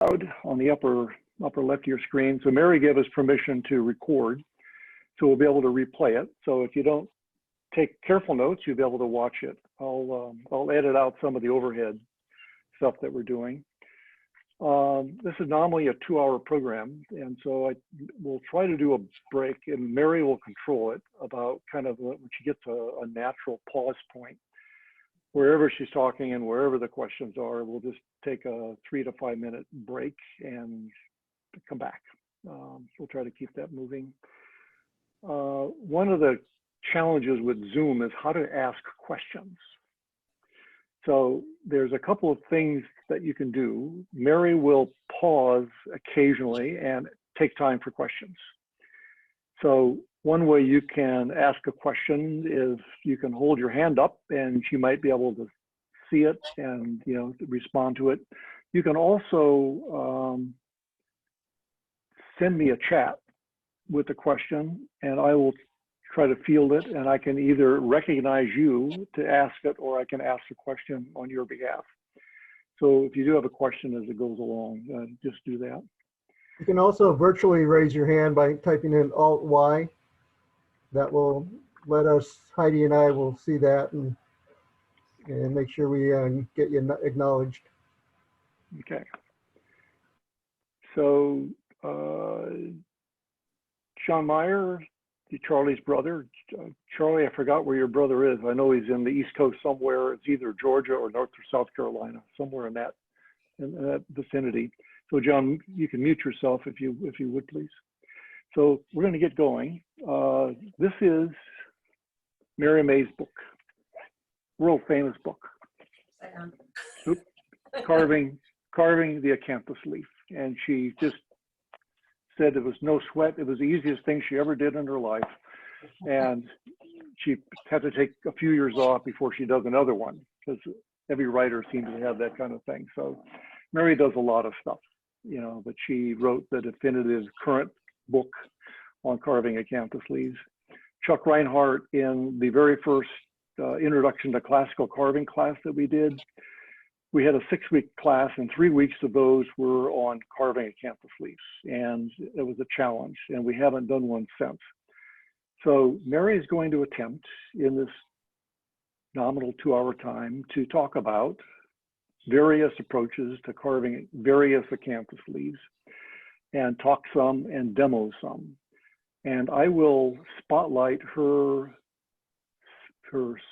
cloud on the upper left of your screen. So Mary gave us permission to record, so we'll be able to replay it. So if you don't take careful notes, you'll be able to watch it. I'll edit out some of the overhead stuff that we're doing. This is normally a 2-hour program, and so we'll try to do a break, and Mary will control it about kind of when she gets a natural pause point. Wherever she's talking and wherever the questions are, we'll just take a 3 to 5 minute break and come back. We'll try to keep that moving. One of the challenges with Zoom is how to ask questions. So there's a couple of things that you can do. Mary will pause occasionally and take time for questions. So one way you can ask a question is you can hold your hand up and she might be able to see it and respond to it. You can also send me a chat with the question and I will try to field it, and I can either recognize you to ask it or I can ask the question on your behalf. So if you do have a question as it goes along, just do that. You can also virtually raise your hand by typing in Alt-Y. That will let us, Heidi and I will see that and make sure we get you acknowledged. Okay. So John Meyer, Charlie's brother. Charlie, I forgot where your brother is. I know he's in the East Coast somewhere. It's either Georgia or North or South Carolina, somewhere in that vicinity. So John, you can mute yourself if you would, please. So we're going to get going. This is Mary May's book, world famous book. Oops. Carving the acanthus leaf, and she just said it was no sweat. It was the easiest thing she ever did in her life. And she had to take a few years off before she does another one, because every writer seems to have that kind of thing. So Mary does a lot of stuff, but she wrote the definitive current book on carving acanthus leaves. Chuck Reinhardt, in the very first introduction to classical carving class that we did, we had a 6-week class, and 3 weeks of those were on carving acanthus leaves, and it was a challenge, and we haven't done one since. So Mary is going to attempt in this nominal 2-hour time to talk about various approaches to carving various acanthus leaves, and talk some and demo some. And I will spotlight her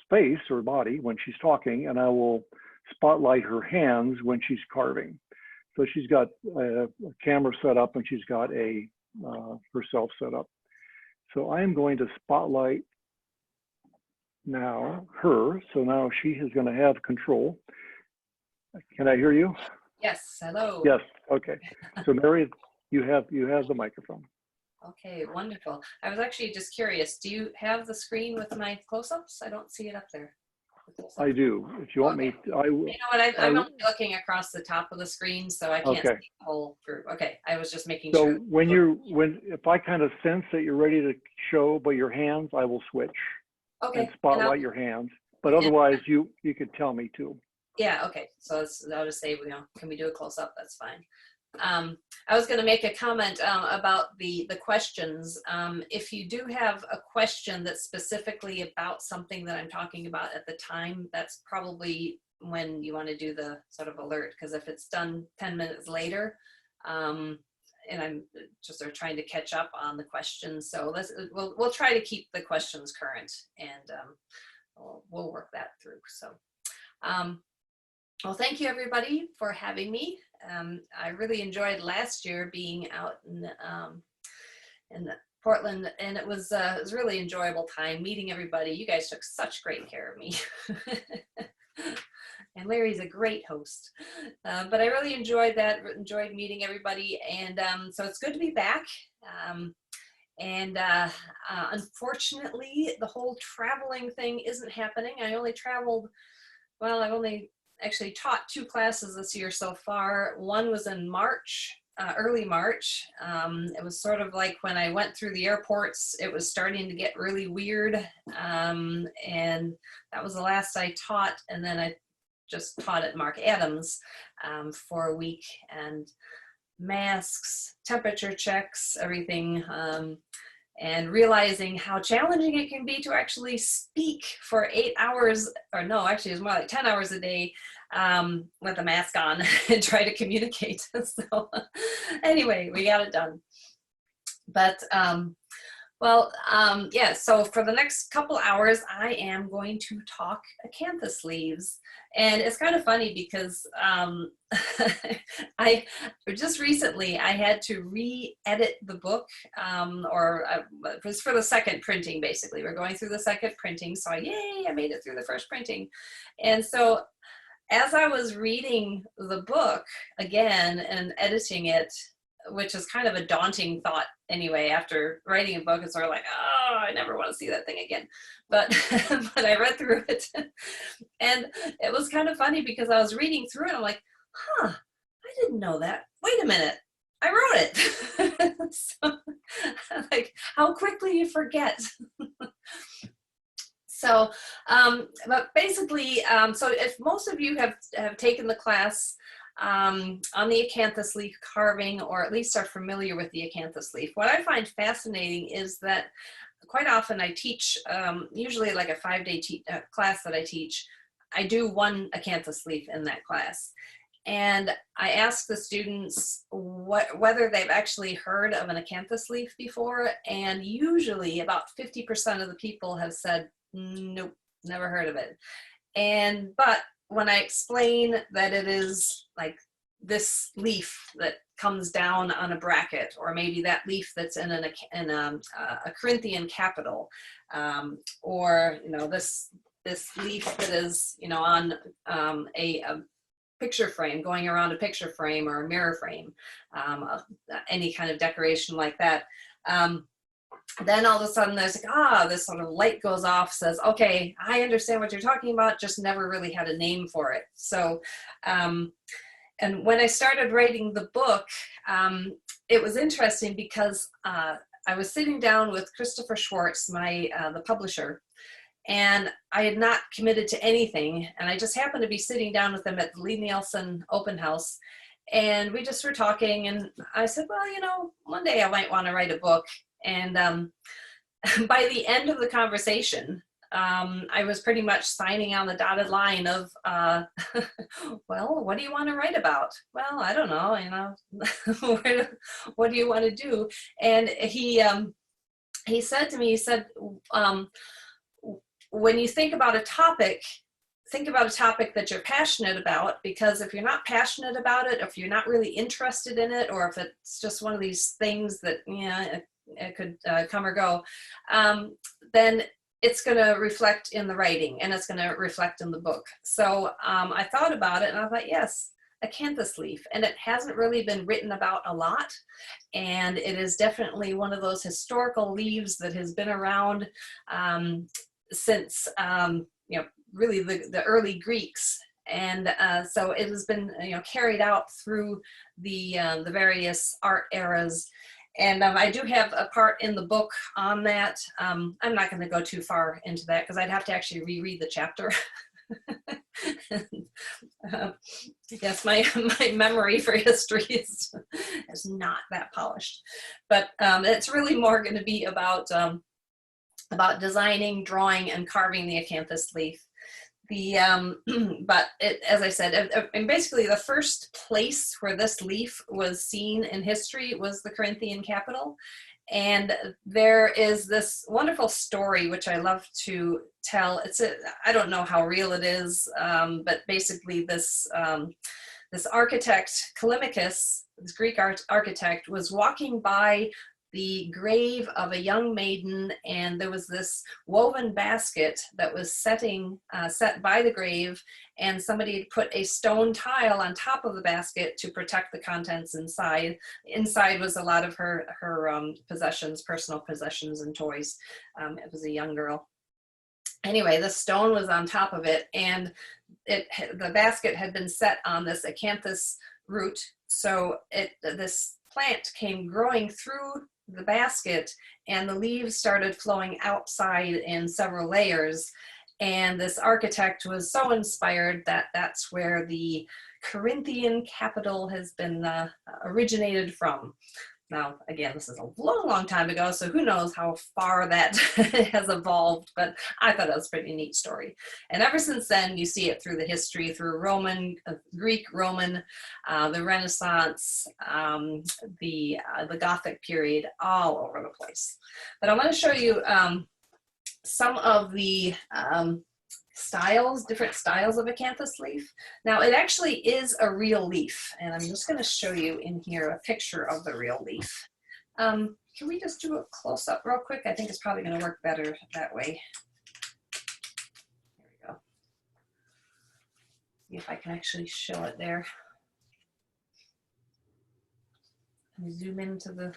space or body when she's talking, and I will spotlight her hands when she's carving. So she's got a camera set up and she's got herself set up. So I am going to spotlight now her. So now she is going to have control. Can I hear you? Yes, hello. Yes, okay. So Mary, you have the microphone. Okay, wonderful. I was actually just curious, do you have the screen with my close-ups? I don't see it up there. I do. If you want me to, I will. You know what, I'm only looking across the top of the screen, so I can't see the whole group. Okay, I was just making sure. So if I kind of sense that you're ready to show by your hands, I will switch and spotlight your hands. But otherwise, you could tell me too. Yeah, okay. So I'll just say, can we do a close-up? That's fine. I was going to make a comment about the questions. If you do have a question that's specifically about something that I'm talking about at the time, that's probably when you want to do the sort of alert, because if it's done 10 minutes later, and I'm just trying to catch up on the questions, so we'll try to keep the questions current, and we'll work that through. So well, thank you everybody for having me. I really enjoyed last year being out in Portland, and it was a really enjoyable time meeting everybody. You guys took such great care of me. And Larry's a great host. But I really enjoyed that, enjoyed meeting everybody, and so it's good to be back. Unfortunately, the whole traveling thing isn't happening. I only traveled, well, I've only actually taught 2 classes this year so far. One was in March, early March. It was sort of like when I went through the airports, it was starting to get really weird. And that was the last I taught. And then I just taught at Mark Adams for a week. And masks, temperature checks, everything, and realizing how challenging it can be to actually speak for 8 hours, or no, actually it's more like 10 hours a day with a mask on and try to communicate. So anyway, we got it done. But yeah, so for the next couple hours, I am going to talk acanthus leaves. And it's kind of funny because I just recently, I had to re-edit the book, it was for the second printing, basically. We're going through the second printing, so yay, I made it through the first printing. And so as I was reading the book again and editing it, which is kind of a daunting thought anyway, after writing a book, it's sort of like, oh, I never want to see that thing again. But, but I read through it and it was kind of funny because I was reading through it. I'm like, huh, I didn't know that. Wait a minute. I wrote it. So, like, how quickly you forget. So, but basically, so if most of you have taken the class on the acanthus leaf carving, or at least are familiar with the acanthus leaf, what I find fascinating is that quite often I teach, usually like a 5-day class that I teach, I do one acanthus leaf in that class. And I ask the students whether they've actually heard of an acanthus leaf before, and usually about 50% of the people have said, nope, never heard of it. But when I explain that it is like this leaf that comes down on a bracket, or maybe that leaf that's in a Corinthian capital, or this leaf that is on a picture frame, going around a picture frame or a mirror frame, any kind of decoration like that. Then all of a sudden there's like, this sort of light goes off, says, okay, I understand what you're talking about, just never really had a name for it. So, and when I started writing the book, it was interesting because I was sitting down with Christopher Schwartz, the publisher, and I had not committed to anything. And I just happened to be sitting down with him at the Lee Nielsen open house. And we just were talking, and I said, well, one day I might want to write a book. And by the end of the conversation, I was pretty much signing on the dotted line of, well, what do you want to write about? Well, I don't know, what do you want to do? And he said to me, he said, when you think about a topic that you're passionate about, because if you're not passionate about it, if you're not really interested in it, or if it's just one of these things that, it could come or go, then it's going to reflect in the writing, and it's going to reflect in the book. So I thought about it, and I thought, yes, acanthus leaf. And it hasn't really been written about a lot. And it is definitely one of those historical leaves that has been around since, really the early Greeks. And so it has been, carried out through the various art eras. And I do have a part in the book on that. I'm not going to go too far into that because I'd have to actually reread the chapter. Yes, my memory for history is not that polished. But it's really more going to be about designing, drawing, and carving the acanthus leaf. But as I said, and basically the first place where this leaf was seen in history was the Corinthian capital. And there is this wonderful story, which I love to tell. I don't know how real it is, but basically this architect, Callimachus, this Greek architect, was walking by the grave of a young maiden, and there was this woven basket that was set by the grave, and somebody had put a stone tile on top of the basket to protect the contents inside. Inside was a lot of her possessions, personal possessions and toys. It was a young girl. Anyway, the stone was on top of it, and the basket had been set on this acanthus root. So this plant came growing through the basket, and the leaves started flowing outside in several layers. And this architect was so inspired that that's where the Corinthian capital has been originated from. Now, again, this is a long, long time ago, so who knows how far that has evolved, but I thought it was a pretty neat story. And ever since then, you see it through the history, through Roman, Greek, Roman, the Renaissance, the Gothic period, all over the place. But I want to show you some of the styles, different styles of acanthus leaf. Now it actually is a real leaf, and I'm just going to show you in here a picture of the real leaf. Can we just do a close-up real quick? I think it's probably going to work better that way. There we go. See if I can actually show it there. Let me zoom into the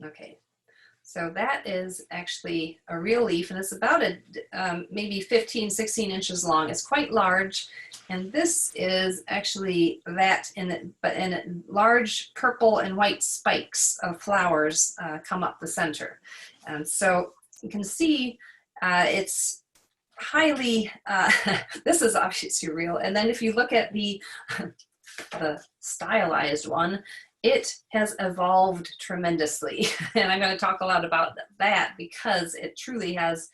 okay, so that is actually a real leaf, and it's about maybe 15, 16 inches long. It's quite large, and this is actually that in it, but in it, large purple and white spikes of flowers come up the center. And so you can see it's highly, this is obviously real. And then if you look at the stylized one, it has evolved tremendously. And I'm going to talk a lot about that because it truly has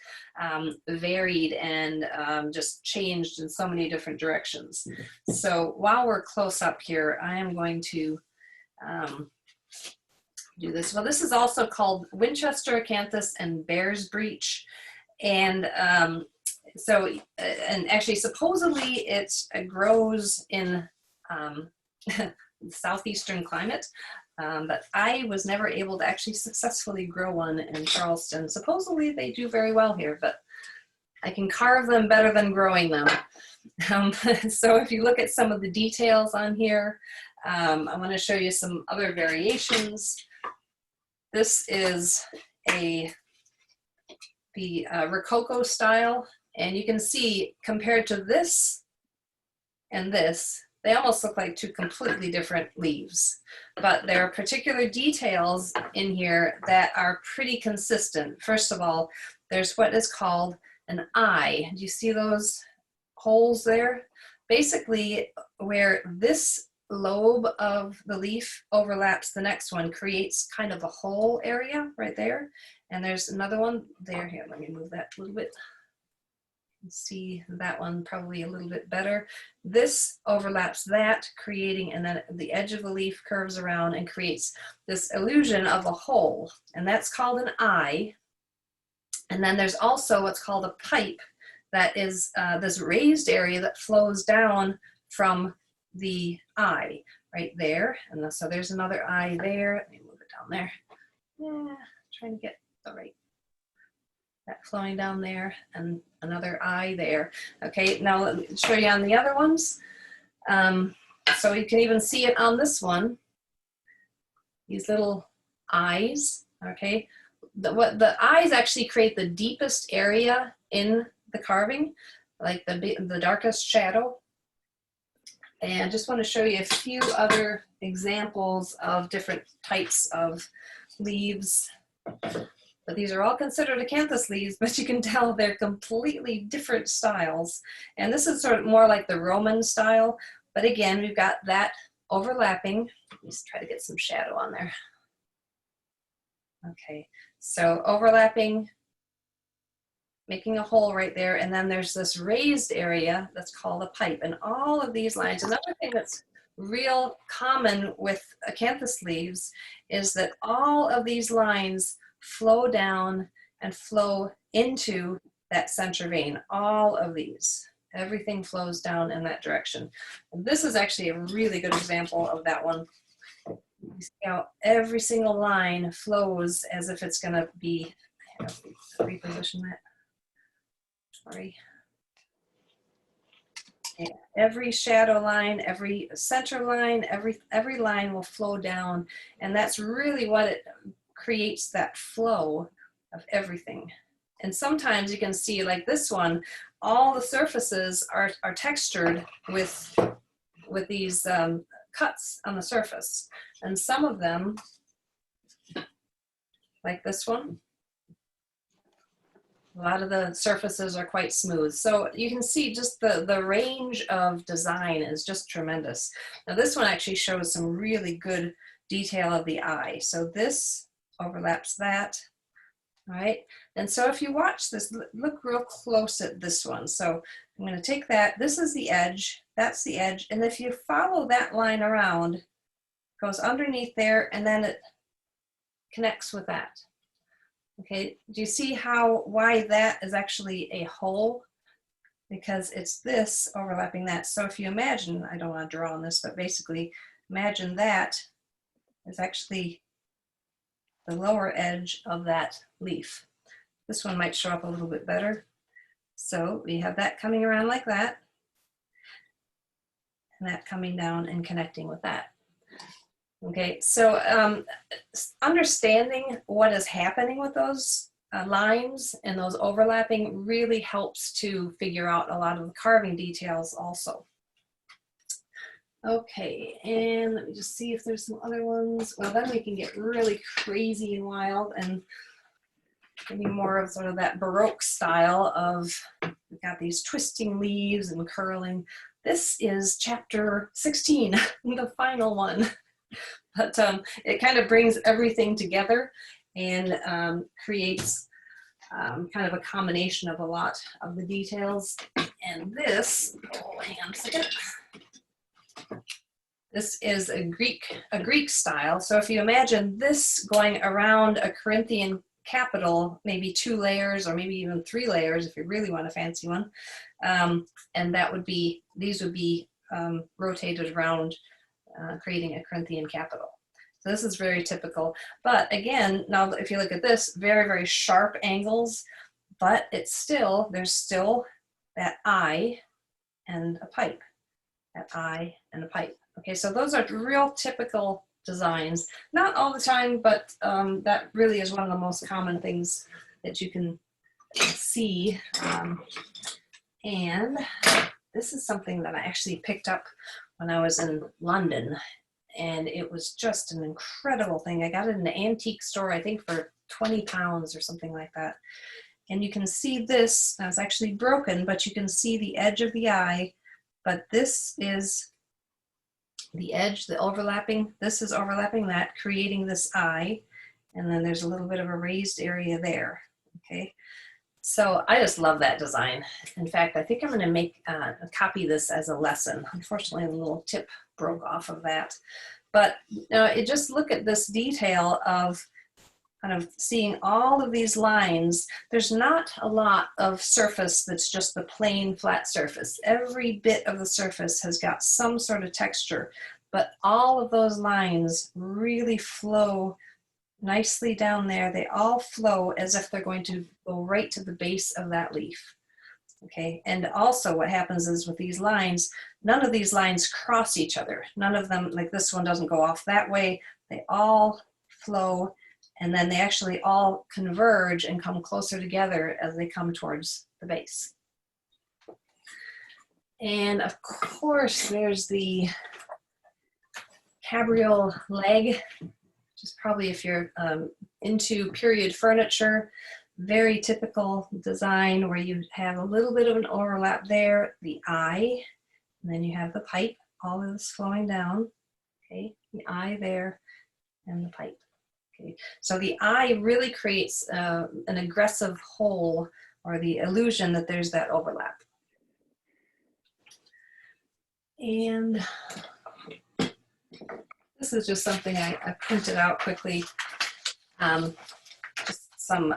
varied and just changed in so many different directions. So while we're close up here, I am going to do this. Well, this is also called Winchester acanthus and bear's breech. And and actually supposedly it grows in southeastern climate, but I was never able to actually successfully grow one in Charleston. Supposedly they do very well here, but I can carve them better than growing them. So if you look at some of the details on here, I want to show you some other variations. This is the Rococo style, and you can see compared to this and this, they almost look like two completely different leaves, but there are particular details in here that are pretty consistent. First of all, there's what is called an eye. Do you see those holes there? Basically, where this lobe of the leaf overlaps the next one creates kind of a hole area right there. And there's another one there. Here, let me move that a little bit. See that one probably a little bit better. This overlaps that, creating, and then the edge of the leaf curves around and creates this illusion of a hole, and that's called an eye. And then there's also what's called a pipe, that is this raised area that flows down from the eye right there. And so there's another eye there. Let me move it down there. Yeah, trying to get the right, that flowing down there, and another eye there. Okay, now let me show you on the other ones. So you can even see it on this one, these little eyes, okay? The eyes actually create the deepest area in the carving, like the darkest shadow. And just want to show you a few other examples of different types of leaves. But these are all considered acanthus leaves, but you can tell they're completely different styles. And this is sort of more like the Roman style, but again, we've got that overlapping. Let's try to get some shadow on there. Okay, so overlapping, making a hole right there, and then there's this raised area that's called a pipe. And all of these lines, another thing that's real common with acanthus leaves is that all of these lines flow down and flow into that center vein. All of these, everything flows down in that direction. And this is actually a really good example of that one. You see how every single line flows as if it's going to be, I have to reposition that. Sorry. Yeah, every shadow line, every center line, every line will flow down, and that's really what it creates, that flow of everything. And sometimes you can see, like this one, all the surfaces are textured with these cuts on the surface. And some of them, like this one, A lot of the surfaces are quite smooth. So you can see just the range of design is just tremendous. Now this one actually shows some really good detail of the eye. So this overlaps that, all right? And so if you watch this, look real close at this one. So I'm gonna take that, this is the edge, that's the edge, and if you follow that line around, it goes underneath there, and then it connects with that. Okay, do you see why that is actually a hole? Because it's this overlapping that. So if you imagine, I don't want to draw on this, but basically imagine that is actually the lower edge of that leaf. This one might show up a little bit better. So we have that coming around like that, and that coming down and connecting with that. Okay, so understanding what is happening with those lines and those overlapping really helps to figure out a lot of the carving details also. Okay, and let me just see if there's some other ones. Well, then we can get really crazy and wild and maybe more of sort of that Baroque style of, we've got these twisting leaves and curling. This is chapter 16, the final one. But it kind of brings everything together and creates kind of a combination of a lot of the details. And this, oh, hang on a second. This is a Greek style. So if you imagine this going around a Corinthian capital, maybe 2 layers or maybe even 3 layers if you really want a fancy one, and that would be, these would be rotated around creating a Corinthian capital. So this is very typical. But again, now if you look at this, very, very sharp angles, but it's still, there's still that eye and a pipe, that eye and a pipe. Okay, so those are real typical designs. Not all the time, but that really is one of the most common things that you can see. And this is something that I actually picked up when I was in London, and it was just an incredible thing. I got it in an antique store, I think for 20 pounds or something like that. And you can see this, now it's actually broken, but you can see the edge of the eye, but this is the edge, the overlapping, this is overlapping that, creating this eye, and then there's a little bit of a raised area there, okay? So I just love that design. In fact, I think I'm going to copy this as a lesson. Unfortunately, the little tip broke off of that. But just look at this detail of kind of seeing all of these lines. There's not a lot of surface that's just the plain flat surface. Every bit of the surface has got some sort of texture, but all of those lines really flow nicely down there. They all flow as if they're going to go right to the base of that leaf. Okay, and also what happens is with these lines, none of these lines cross each other. None of them, like this one doesn't go off that way. They all flow, and then they actually all converge and come closer together as they come towards the base. And of course, there's the cabriole leg, just probably if you're into period furniture, very typical design where you have a little bit of an overlap there, the eye, and then you have the pipe, all of this flowing down, okay, the eye there, and the pipe, okay. So the eye really creates an aggressive hole, or the illusion that there's that overlap. And this is just something I printed out quickly. Just some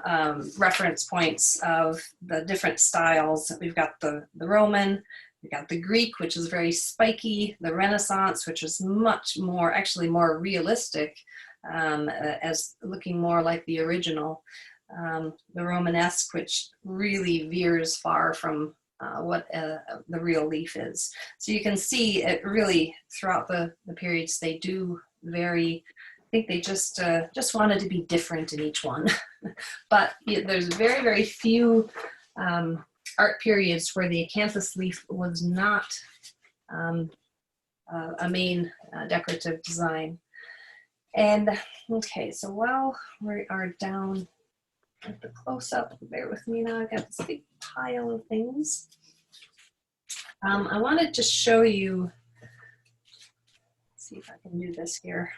reference points of the different styles. We've got the Roman, we've got the Greek, which is very spiky, the Renaissance, which is much more, actually more realistic, as looking more like the original. The Romanesque, which really veers far from what the real leaf is. So you can see it really throughout the periods they do vary. I think they just wanted to be different in each one. But there's very, very few art periods where the acanthus leaf was not a main decorative design. And okay, so while we are down The close up, bear with me now. I've got this big pile of things. I wanted to show you, let's see if I can do this here.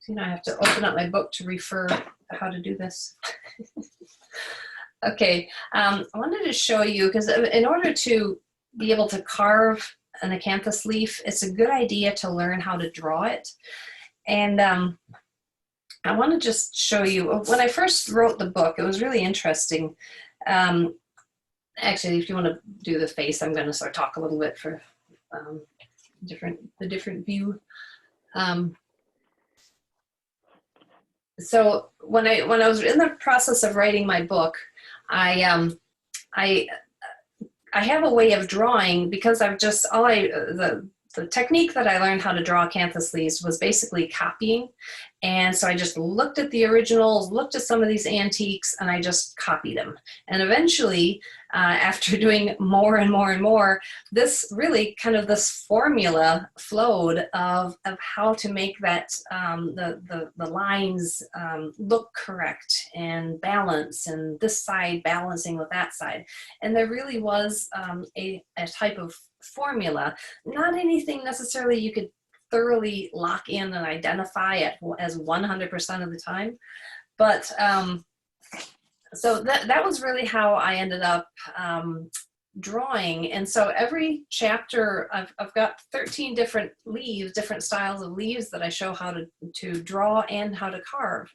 So, I have to open up my book to refer how to do this. Okay, I wanted to show you, because in order to be able to carve an acanthus leaf, it's a good idea to learn how to draw it. And I want to just show you, when I first wrote the book, it was really interesting. Actually, if you want to do the face, I'm going to sort of talk a little bit for the different view. So when I was in the process of writing my book, I have a way of drawing, because I've just the technique that I learned how to draw acanthus leaves was basically copying. And so I just looked at the originals, looked at some of these antiques, and I just copied them. And eventually, after doing more and more and more, this really kind of this formula flowed of how to make that the lines look correct and balance, and this side balancing with that side. And there really was a type of formula, not anything necessarily you could thoroughly lock in and identify as 100% of the time, but so that was really how I ended up drawing. And so every chapter, I've got 13 different leaves, different styles of leaves that I show how to draw and how to carve.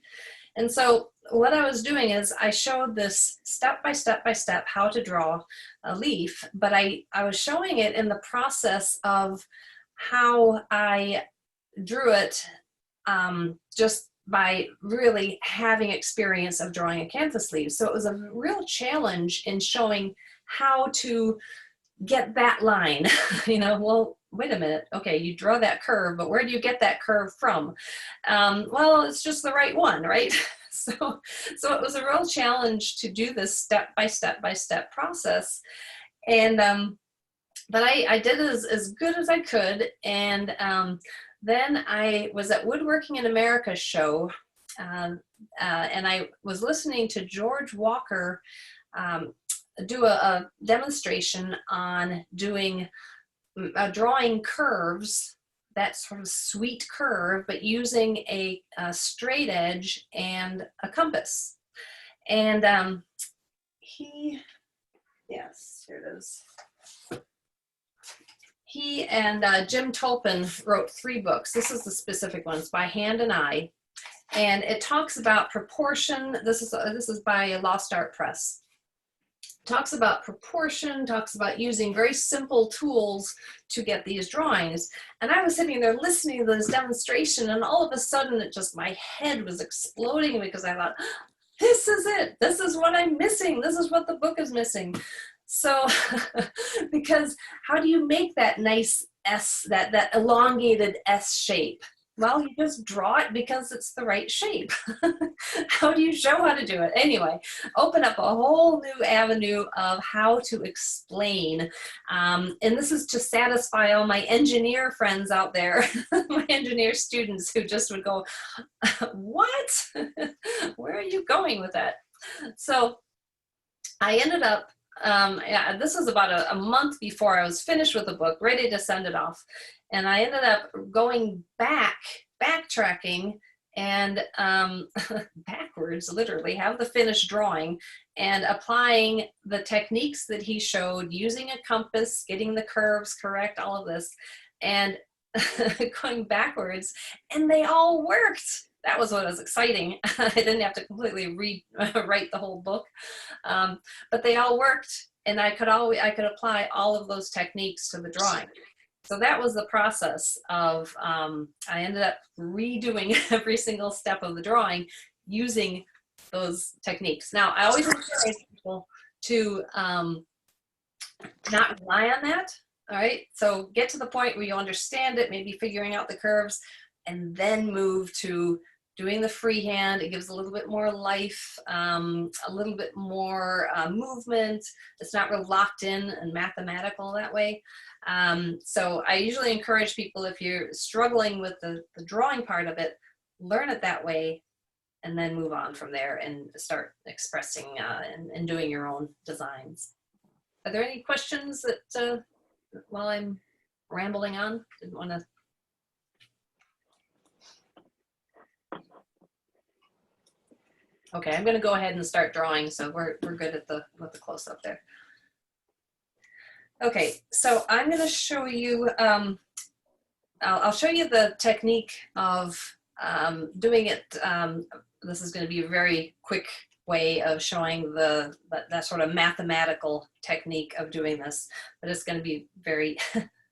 And so what I was doing is I showed this step by step by step how to draw a leaf, but I was showing it in the process of how I drew it just by really having experience of drawing acanthus leaves. So it was a real challenge in showing how to get that line. Well, wait a minute. Okay, you draw that curve, but where do you get that curve from? Well, it's just the right one, right? So it was a real challenge to do this step by step by step process. And but I did as good as I could. And then I was at Woodworking in America show, and I was listening to George Walker do a demonstration on drawing curves, that sort of sweet curve, but using a straight edge and a compass. And yes, here it is. He and Jim Tolpin wrote 3 books. This is the specific ones, By Hand and Eye, and it talks about proportion. This is by Lost Art Press. Talks about proportion, talks about using very simple tools to get these drawings. And I was sitting there listening to this demonstration, and all of a sudden my head was exploding, because I thought, this is it. This is what I'm missing. This is what the book is missing. So, because how do you make that nice S, that elongated S shape? Well, you just draw it because it's the right shape. How do you show how to do it? Anyway, open up a whole new avenue of how to explain. And this is to satisfy all my engineer friends out there, my engineer students who just would go, what? Where are you going with that? So I ended up, this was about a month before I was finished with the book, ready to send it off. And I ended up going backtracking, and backwards, literally, have the finished drawing and applying the techniques that he showed, using a compass, getting the curves correct, all of this, and going backwards, and they all worked. That was what was exciting. I didn't have to completely rewrite the whole book, but they all worked, and I could apply all of those techniques to the drawing. So that was the process of, I ended up redoing every single step of the drawing using those techniques. Now, I always encourage people to not rely on that, all right? So get to the point where you understand it, maybe figuring out the curves, and then move to doing the freehand. It gives a little bit more life, a little bit more movement. It's not real locked in and mathematical that way. So I usually encourage people, if you're struggling with the drawing part of it, learn it that way, and then move on from there and start expressing and doing your own designs. Are there any questions that while I'm rambling on? Didn't want to. Okay, I'm going to go ahead and start drawing, so we're good at the with the close up there. Okay, so I'm going to show you. I'll show you the technique of doing it. This is going to be a very quick way of showing that sort of mathematical technique of doing this, but it's going to be very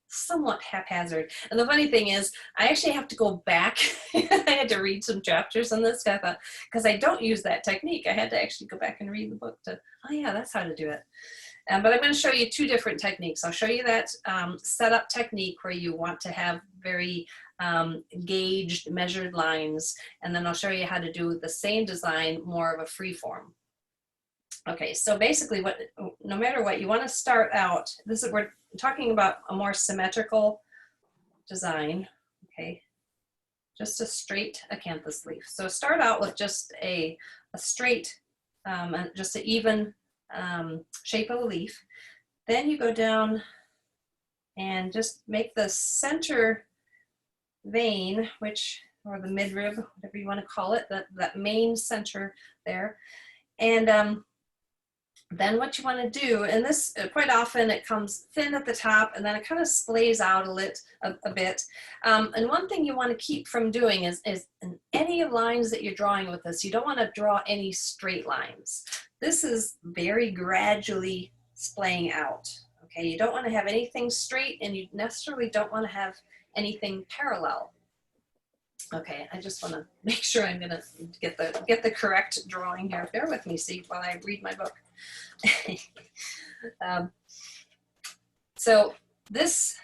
somewhat haphazard. And the funny thing is, I actually have to go back. I had to read some chapters on this stuff because I don't use that technique. I had to actually go back and read the book to, oh yeah, that's how to do it. But I'm going to show you two different techniques. I'll show you that setup technique where you want to have very gauged, measured lines, and then I'll show you how to do the same design more of a free form. Okay, so basically, no matter what, you want to start out. We're talking about a more symmetrical design. Okay, just a straight acanthus leaf. So start out with just a straight, just an even shape of a leaf. Then you go down and just make the center vein, or the midrib, whatever you want to call it, that main center there. And then what you want to do, and this quite often it comes thin at the top and then it kind of splays out a bit. And one thing you want to keep from doing is in any lines that you're drawing with this, you don't want to draw any straight lines. This is very gradually splaying out. Okay, you don't want to have anything straight, and you necessarily don't want to have anything parallel. Okay, I just want to make sure I'm going to get the correct drawing here. Bear with me, see, while I read my book. So this,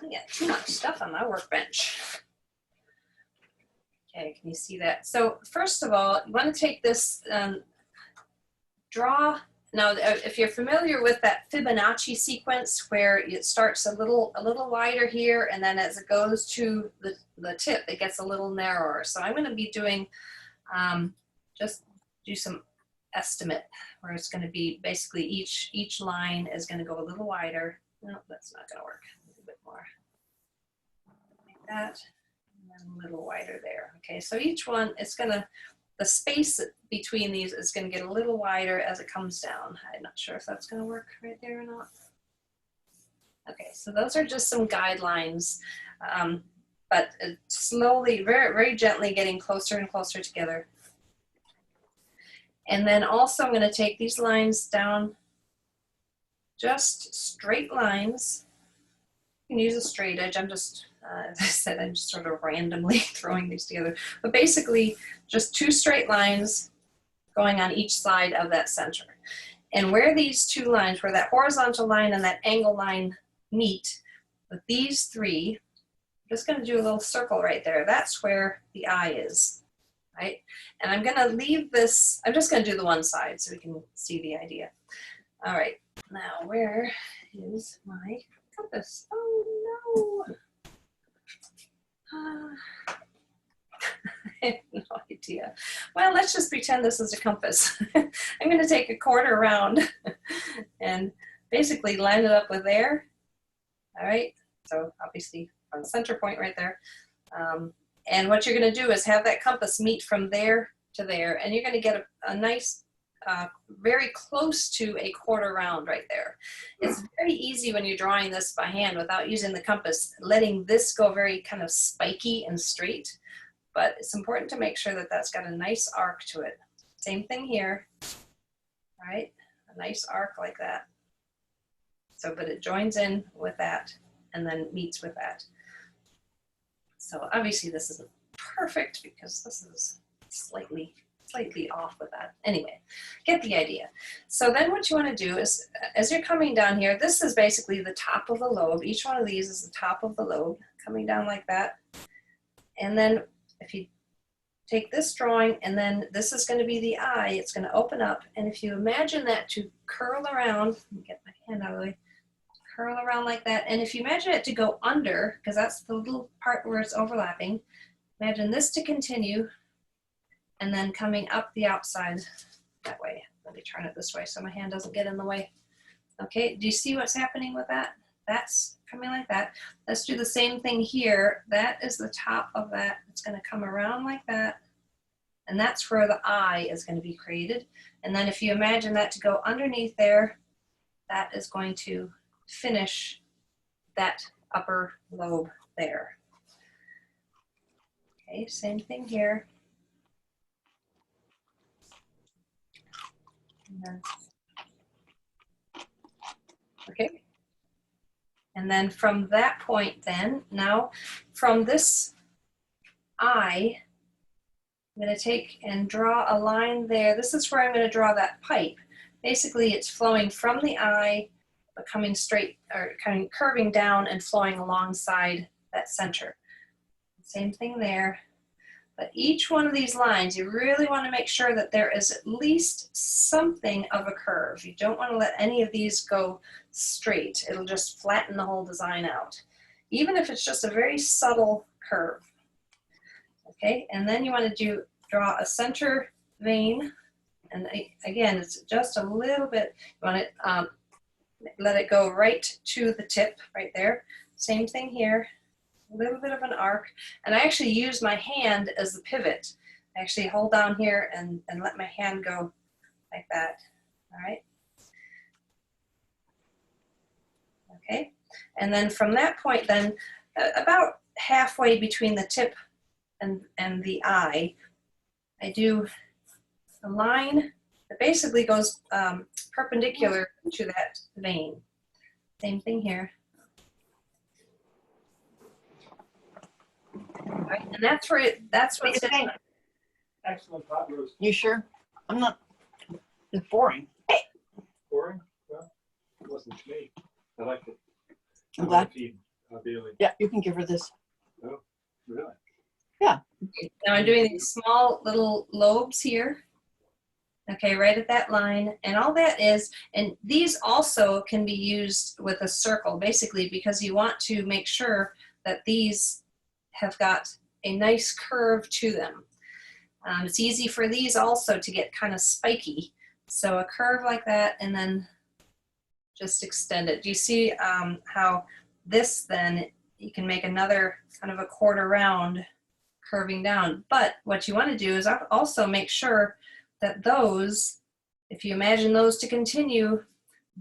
I got too much stuff on my workbench. Okay, can you see that? So first of all, you want to take this, draw. Now, if you're familiar with that Fibonacci sequence where it starts a little wider here, and then as it goes to the tip, it gets a little narrower. So I'm going to be doing, just do some estimate where it's going to be basically each line is going to go a little wider. No, that's not going to work. A little bit more like that, and then a little wider there. Okay, so each one, it's going to, the space between these is going to get a little wider as it comes down. I'm not sure if that's going to work right there or not. Okay, so those are just some guidelines, but slowly, very, very gently getting closer and closer together. And then also I'm going to take these lines down, just straight lines. You can use a straight edge. I'm just, as I said, I'm just sort of randomly throwing these together. But basically, just two straight lines going on each side of that center. And where these two lines, where that horizontal line and that angle line meet, with these three, I'm just going to do a little circle right there. That's where the eye is. Right? And I'm going to leave this, I'm just going to do the one side so we can see the idea. All right, now where is my compass? Oh no. I have no idea. Well, let's just pretend this is a compass. I'm going to take a quarter round and basically line it up with there. All right, so obviously on the center point right there. And what you're going to do is have that compass meet from there to there, and you're going to get a nice, very close to a quarter round right there. It's very easy when you're drawing this by hand without using the compass, letting this go very kind of spiky and straight, but it's important to make sure that that's got a nice arc to it. Same thing here, right? A nice arc like that. So, but it joins in with that and then meets with that. So obviously this isn't perfect because this is slightly off with that. Anyway, get the idea. So then what you want to do is, as you're coming down here, this is basically the top of the lobe. Each one of these is the top of the lobe, coming down like that. And then if you take this drawing, and then this is going to be the eye, it's going to open up. And if you imagine that to curl around, let me get my hand out of the way, curl around like that. And if you imagine it to go under, because that's the little part where it's overlapping, imagine this to continue and then coming up the outside that way. Let me turn it this way so my hand doesn't get in the way. Okay, do you see what's happening with that? That's coming like that. Let's do the same thing here. That is the top of that. It's going to come around like that. And that's where the eye is going to be created. And then if you imagine that to go underneath there, that is going to finish that upper lobe there. Okay, same thing here. And then, okay. And then from that point then, now from this eye, I'm going to take and draw a line there. This is where I'm going to draw that pipe. Basically, it's flowing from the eye, but coming straight, or kind of curving down and flowing alongside that center. Same thing there. But each one of these lines, you really want to make sure that there is at least something of a curve. You don't want to let any of these go straight. It'll just flatten the whole design out, even if it's just a very subtle curve. Okay, and then you want to draw a center vein, and again, it's just a little bit, you want to let it go right to the tip, right there. Same thing here. A little bit of an arc, and I actually use my hand as the pivot. I actually hold down here and let my hand go like that. All right. Okay, and then from that point then, about halfway between the tip and the eye, I do a line that basically goes perpendicular to that vein. Same thing here. Right, and that's where that's what's think? Excellent pot roast. You sure? I'm not. It's boring. Boring? Well, it wasn't to me. I liked it. I'm glad. Bailey. Yeah, you can give her this. Oh, really? Yeah. Now I'm doing these small little lobes here. Okay, right at that line, and all that is, and these also can be used with a circle, basically, because you want to make sure that these have got a nice curve to them. It's easy for these also to get kind of spiky. So a curve like that, and then just extend it. Do you see how this then, you can make another kind of a quarter round curving down. But what you want to do is also make sure that those, if you imagine those to continue,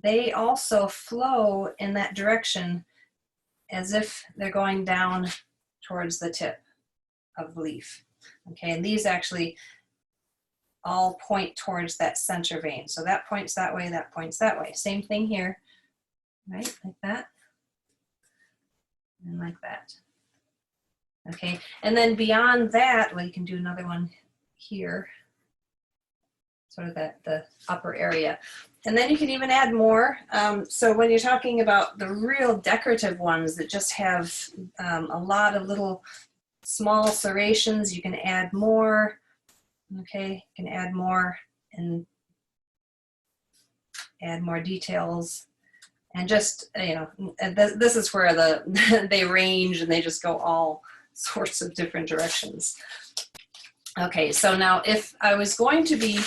they also flow in that direction as if they're going down towards the tip of the leaf. Okay, and these actually all point towards that center vein. So that points that way, that points that way. Same thing here, right? Like that, and like that. Okay, and then beyond that, well, you can do another one here, sort of the upper area. And then you can even add more. So when you're talking about the real decorative ones that just have a lot of little small serrations, you can add more. Okay, you can add more and add more details. And just, you know, this is where they range and they just go all sorts of different directions. Okay, so now if I was going to be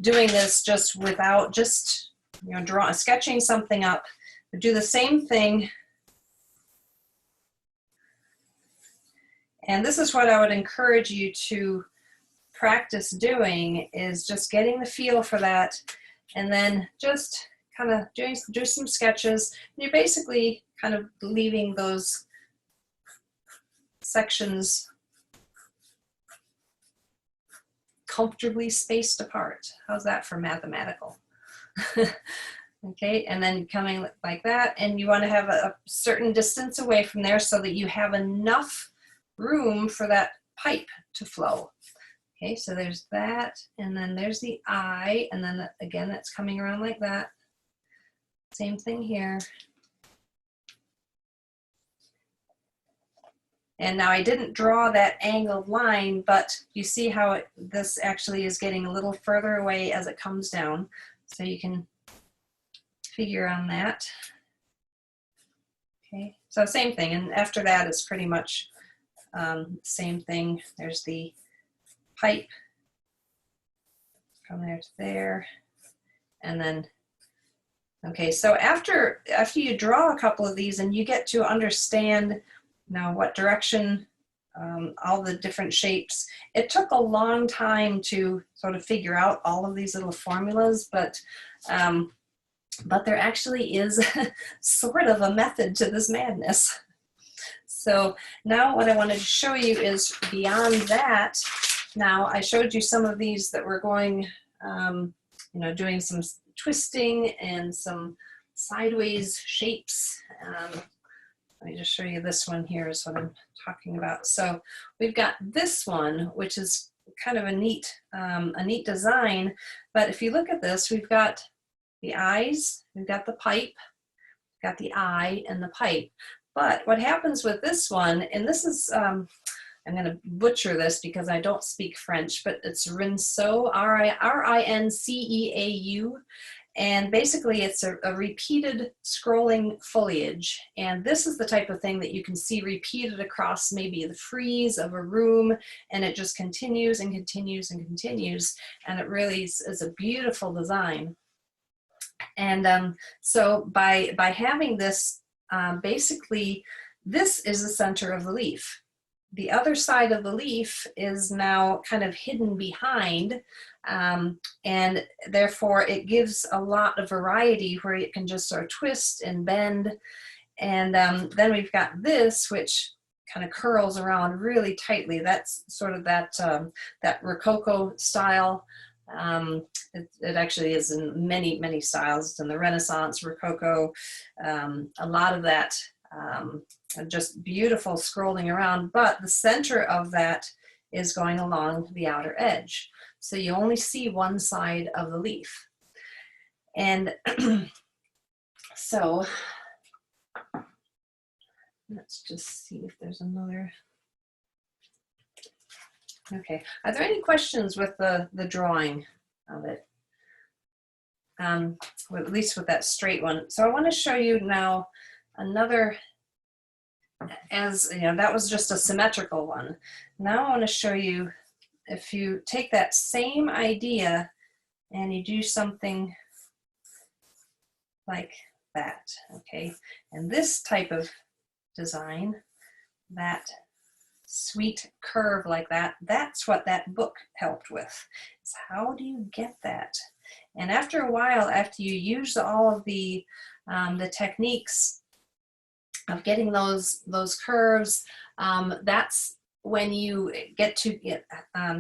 doing this just without you know, sketching something up, I'd do the same thing. And this is what I would encourage you to practice doing, is just getting the feel for that, and then just kind of do some sketches. And you're basically kind of leaving those sections comfortably spaced apart. How's that for mathematical? Okay, and then coming like that, and you want to have a certain distance away from there so that you have enough room for that pipe to flow. Okay, so there's that, and then there's the eye, and then again, that's coming around like that. Same thing here. And now I didn't draw that angled line, but you see how this actually is getting a little further away as it comes down. So you can figure on that. Okay, so same thing. And after that is pretty much same thing. There's the pipe, from there to there, and then, okay, so after you draw a couple of these and you get to understand now what direction, all the different shapes, it took a long time to sort of figure out all of these little formulas, but there actually is sort of a method to this madness. So now what I wanted to show you is beyond that. Now I showed you some of these that were going, doing some twisting and some sideways shapes. Let me just show you this one here is what I'm talking about. So we've got this one, which is kind of a neat design. But if you look at this, we've got the eyes, we've got the pipe, we've got the eye and the pipe. But what happens with this one, and this is, I'm going to butcher this because I don't speak French, but it's rinceau, R-I-N-C-E-A-U. And basically it's a repeated scrolling foliage. And this is the type of thing that you can see repeated across maybe the frieze of a room, and it just continues and continues and continues. And it really is a beautiful design. And so by having this, basically this is the center of the leaf. The other side of the leaf is now kind of hidden behind, and therefore it gives a lot of variety where it can just sort of twist and bend. And then we've got this, which kind of curls around really tightly. That's sort of that Rococo style. It actually is in many, many styles. It's in the Renaissance, Rococo, a lot of that. Just beautiful scrolling around, but the center of that is going along the outer edge. So you only see one side of the leaf. And so let's just see if there's another. Okay, are there any questions with the drawing of it? At least with that straight one. So I want to show you now another, as you know, that was just a symmetrical one. Now I want to show you, if you take that same idea and you do something like that, okay? And this type of design, that sweet curve like that, that's what that book helped with. Is how do you get that? And after a while, after you use all of the techniques of getting those curves, that's when you get to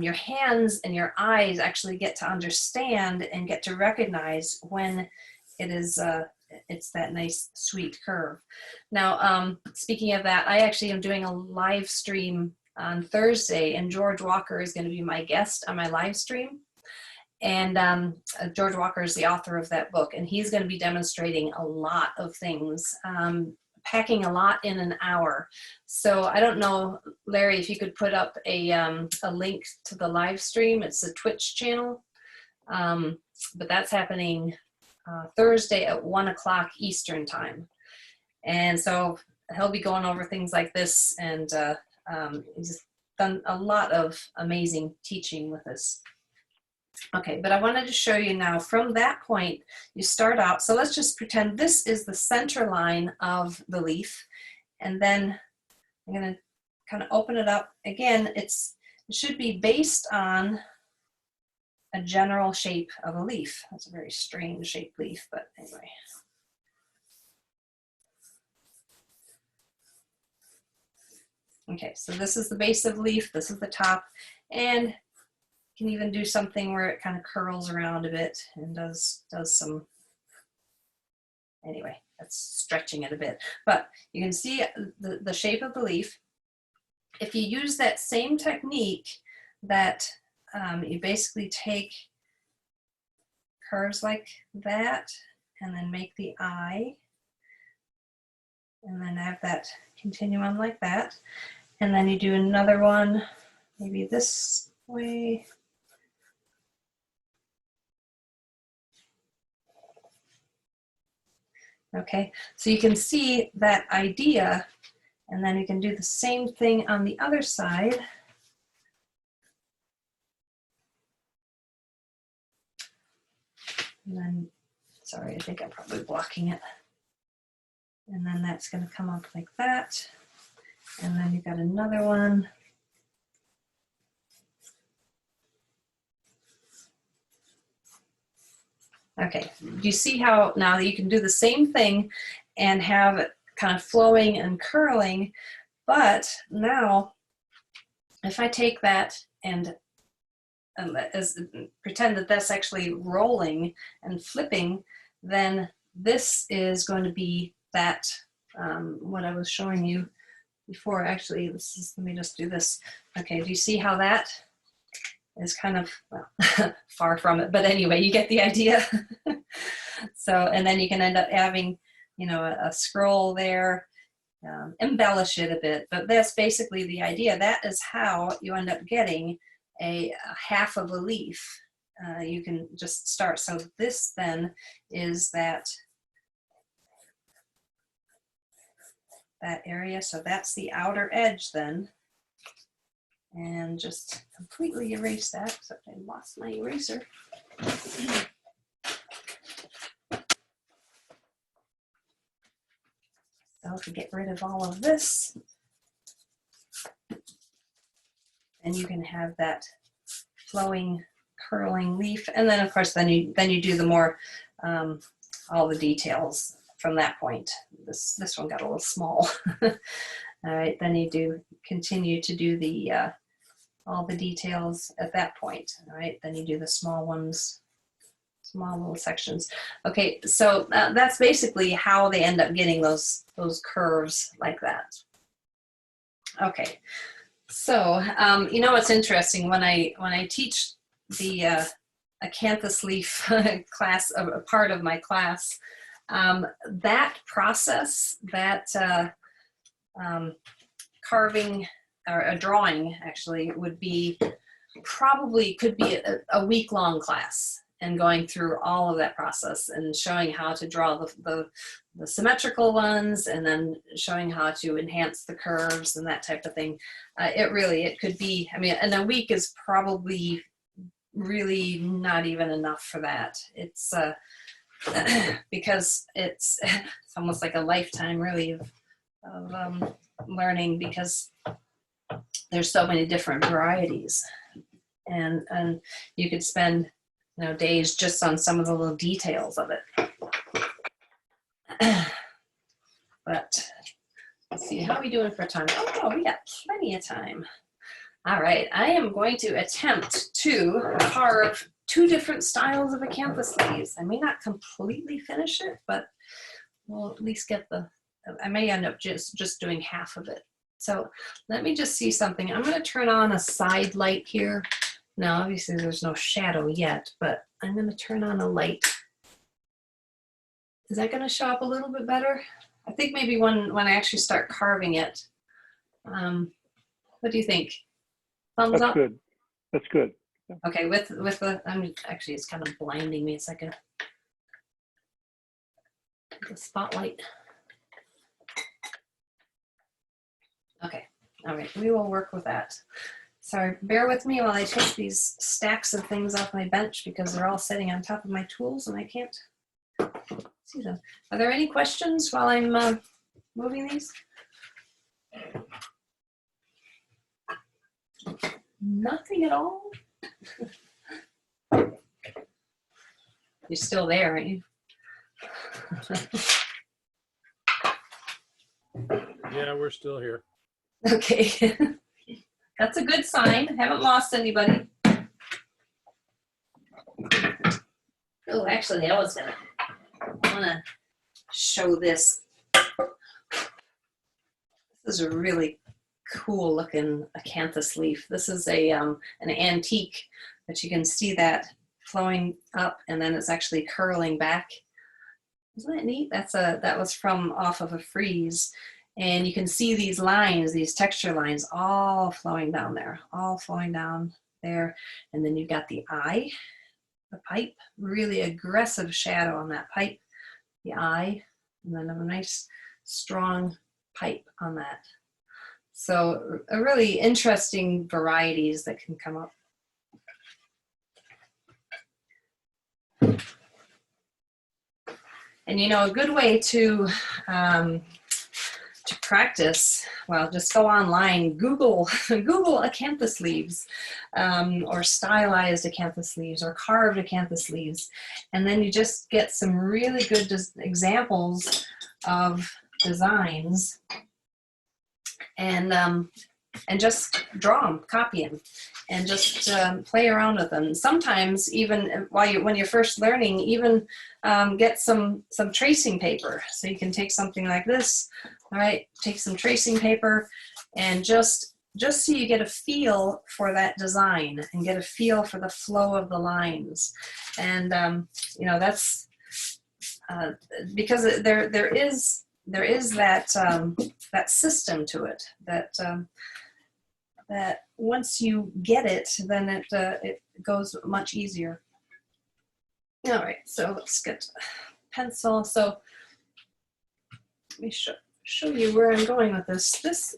your hands and your eyes actually get to understand and get to recognize when it is it's that nice sweet curve. Now, speaking of that, I actually am doing a live stream on Thursday, and George Walker is going to be my guest on my live stream. And George Walker is the author of that book, and he's going to be demonstrating a lot of things, packing a lot in an hour. So I don't know, Larry, if you could put up a link to the live stream. It's a Twitch channel, but that's happening Thursday at 1 o'clock Eastern time. And so he'll be going over things like this, and he's done a lot of amazing teaching with us. Okay, but I wanted to show you now from that point, you start out, so let's just pretend this is the center line of the leaf, and then I'm going to kind of open it up. Again, it should be based on a general shape of a leaf. That's a very strange shaped leaf, but anyway. Okay, so this is the base of the leaf, this is the top, and you can even do something where it kind of curls around a bit and does some, anyway, that's stretching it a bit. But you can see the shape of the leaf. If you use that same technique that you basically take curves like that and then make the eye and then have that continue on like that. And then you do another one, maybe this way. Okay, so you can see that idea, and then you can do the same thing on the other side. And then, sorry, I think I'm probably blocking it. And then that's going to come up like that. And then you've got another one. Okay, do you see how now you can do the same thing and have it kind of flowing and curling, but now if I take that and pretend that that's actually rolling and flipping, then this is going to be that, what I was showing you before. Actually, this is, let me just do this. Okay, do you see how that is kind of, well, far from it, but anyway, you get the idea. So, and then you can end up having, you know, a scroll there, embellish it a bit, but that's basically the idea. That is how you end up getting a half of a leaf. You can just start. So this then is that area. So that's the outer edge then. And just completely erase that, except I lost my eraser. So to get rid of all of this, and you can have that flowing, curling leaf. And then of course, then you do the more, all the details from that point. This one got a little small. All right, then you do continue to do the, all the details at that point. All right, then you do the small ones, small little sections. Okay, so that's basically how they end up getting those curves like that. Okay, so you know what's interesting, when I teach the Acanthus leaf class, a part of my class, that process, that carving, or a drawing actually, would be probably, could be a week-long class, and going through all of that process and showing how to draw the symmetrical ones, and then showing how to enhance the curves and that type of thing. It could be, I mean, and a week is probably really not even enough for that. It's because it's almost like a lifetime really of learning, because there's so many different varieties, and you could spend, you know, days just on some of the little details of it. But let's see, how are we doing for time? Oh, we got plenty of time. All right, I am going to attempt to carve 2 different styles of Acanthus leaves. I may not completely finish it, but we'll at least get the, I may end up just doing half of it. So let me just see something. I'm going to turn on a side light here. Now, obviously there's no shadow yet, but I'm going to turn on a light. Is that going to show up a little bit better? I think maybe when I actually start carving it. What do you think? Thumbs That's up? good. That's good. Okay, with the, actually it's kind of blinding me. It's like the spotlight. Okay, all right, we will work with that. So bear with me while I take these stacks of things off my bench, because they're all sitting on top of my tools and I can't see them. Are there any questions while I'm moving these? Nothing at all? You're still there, aren't you? Yeah, we're still here. Okay. That's a good sign. Haven't lost anybody. Oh, actually, I want to show this. This is a really cool looking Acanthus leaf. This is an antique, but you can see that flowing up, and then it's actually curling back. Isn't that neat? That was from off of a frieze. And you can see these lines, these texture lines, all flowing down there, all flowing down there. And then you've got the eye, the pipe, really aggressive shadow on that pipe, the eye, and then a nice strong pipe on that. So a really interesting varieties that can come up. And you know, a good way to practice, well, just go online, Google acanthus leaves, or stylized acanthus leaves, or carved acanthus leaves, and then you just get some really good examples of designs, and just draw them, copy them, and just play around with them. Sometimes even when you're first learning, even get some tracing paper. So you can take something like this, all right, take some tracing paper, and just so you get a feel for that design and get a feel for the flow of the lines. And you know, that's because there is that that system to it, that once you get it, then it goes much easier. All right, so let's get pencil. So let me show you where I'm going with this. This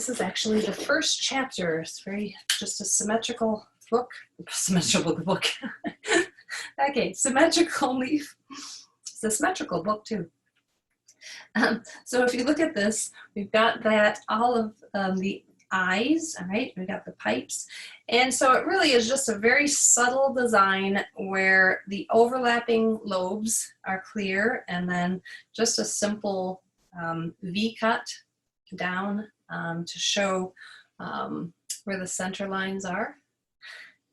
is actually the first chapter. It's just a symmetrical book. Okay, symmetrical leaf. It's a symmetrical book too. So if you look at this, we've got that all of the eyes, all right, we've got the pipes. And so it really is just a very subtle design where the overlapping lobes are clear, and then just a simple V cut down to show where the center lines are.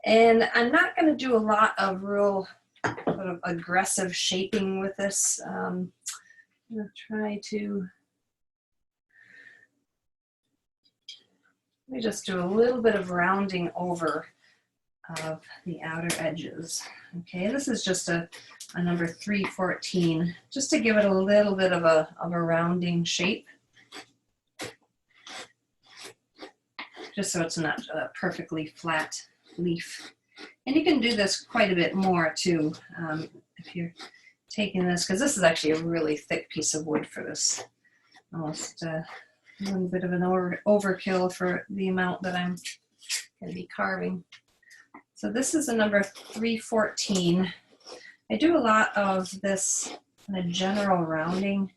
And I'm not going to do a lot of real sort of aggressive shaping with this. I'm going to try to, let me just do a little bit of rounding over of the outer edges. Okay, this is just a number 314, just to give it a little bit of a rounding shape, just so it's not a perfectly flat leaf. And you can do this quite a bit more too, if you're taking this, because this is actually a really thick piece of wood for this. Almost a little bit of an overkill for the amount that I'm going to be carving. So this is a number 314. I do a lot of this kind of general rounding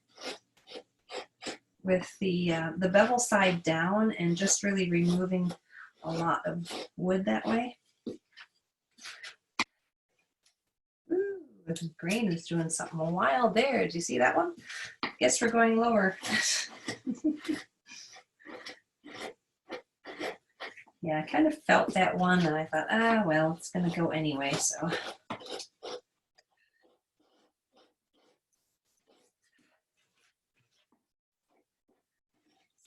with the bevel side down, and just really removing a lot of wood that way. Ooh, the grain is doing something wild there. Did you see that one? Guess we're going lower. Yeah, I kind of felt that one, and I thought, ah, well, it's going to go anyway, so.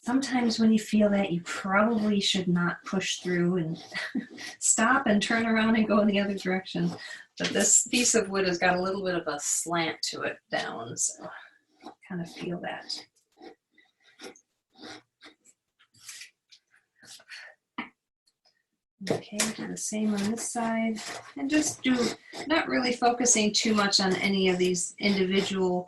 Sometimes when you feel that, you probably should not push through and stop and turn around and go in the other direction. But this piece of wood has got a little bit of a slant to it down, so I kind of feel that. Okay, do the same on this side, and just do, not really focusing too much on any of these individual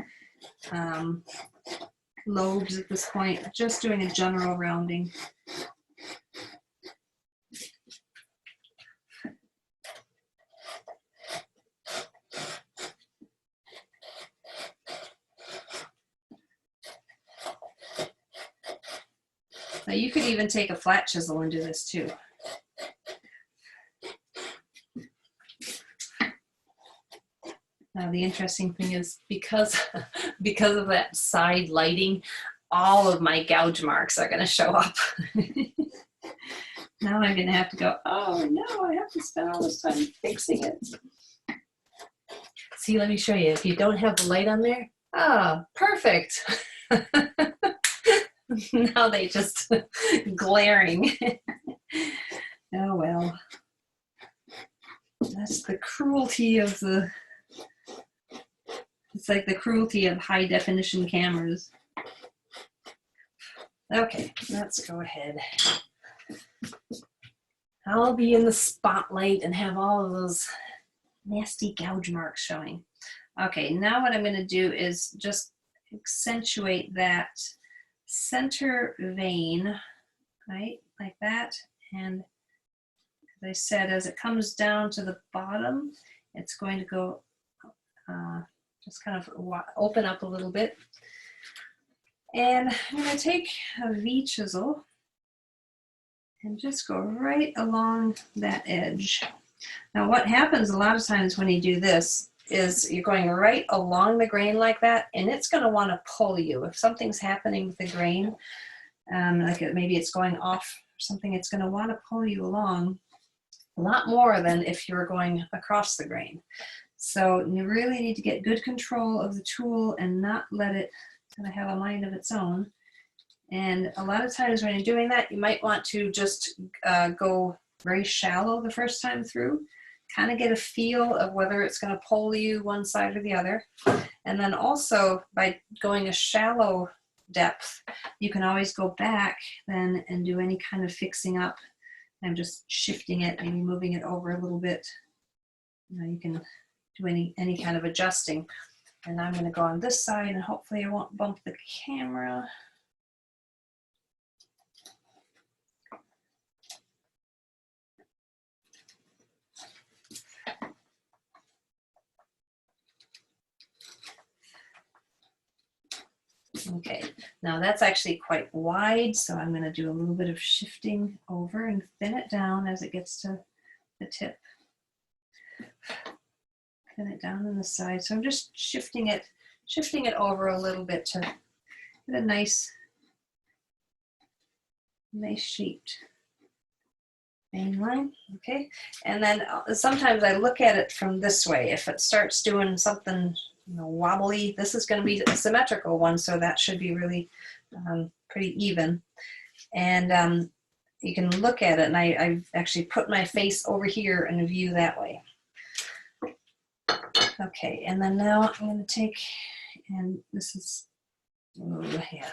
lobes at this point, just doing a general rounding. Now you could even take a flat chisel and do this too. Now the interesting thing is, because of that side lighting, all of my gouge marks are going to show up. Now I'm going to have to go, oh no, I have to spend all this time fixing it. See, let me show you. If you don't have the light on there, oh, perfect. Now they just glaring. Oh well. That's the cruelty of the, it's like the cruelty of high definition cameras. Okay, let's go ahead. I'll be in the spotlight and have all of those nasty gouge marks showing. Okay, now what I'm going to do is just accentuate that center vein, right, like that. And as I said, as it comes down to the bottom, it's going to go just kind of open up a little bit. And I'm going to take a V-chisel and just go right along that edge. Now what happens a lot of times when you do this is you're going right along the grain like that, and it's going to want to pull you. If something's happening with the grain, like maybe it's going off or something, it's going to want to pull you along a lot more than if you're going across the grain. So you really need to get good control of the tool and not let it kind of have a mind of its own. And a lot of times when you're doing that, you might want to just go very shallow the first time through, kind of get a feel of whether it's going to pull you one side or the other. And then also by going a shallow depth, you can always go back then and do any kind of fixing up. I'm just shifting it, maybe moving it over a little bit. You can do any kind of adjusting. And I'm going to go on this side, and hopefully I won't bump the camera. Okay, now that's actually quite wide, so I'm going to do a little bit of shifting over and thin it down as it gets to the tip. Thin it down on the side. So I'm just shifting it over a little bit to get a nice shaped vein line. Okay, and then sometimes I look at it from this way. If it starts doing something wobbly, this is going to be a symmetrical one, so that should be really pretty even. And you can look at it, and I've actually put my face over here and view that way. Okay, and then now I'm going to take, and this is, oh yeah,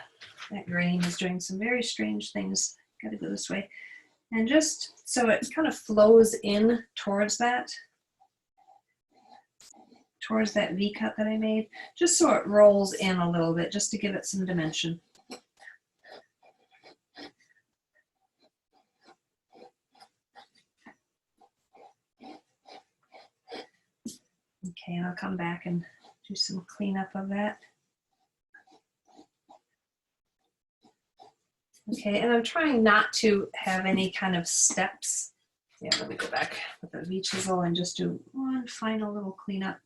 that grain is doing some very strange things. Got to go this way. And just so it kind of flows in towards that V cut that I made, just so it rolls in a little bit, just to give it some dimension. Okay, and I'll come back and do some cleanup of that. Okay, and I'm trying not to have any kind of steps. Yeah, let me go back with the V-chisel and just do one final little cleanup.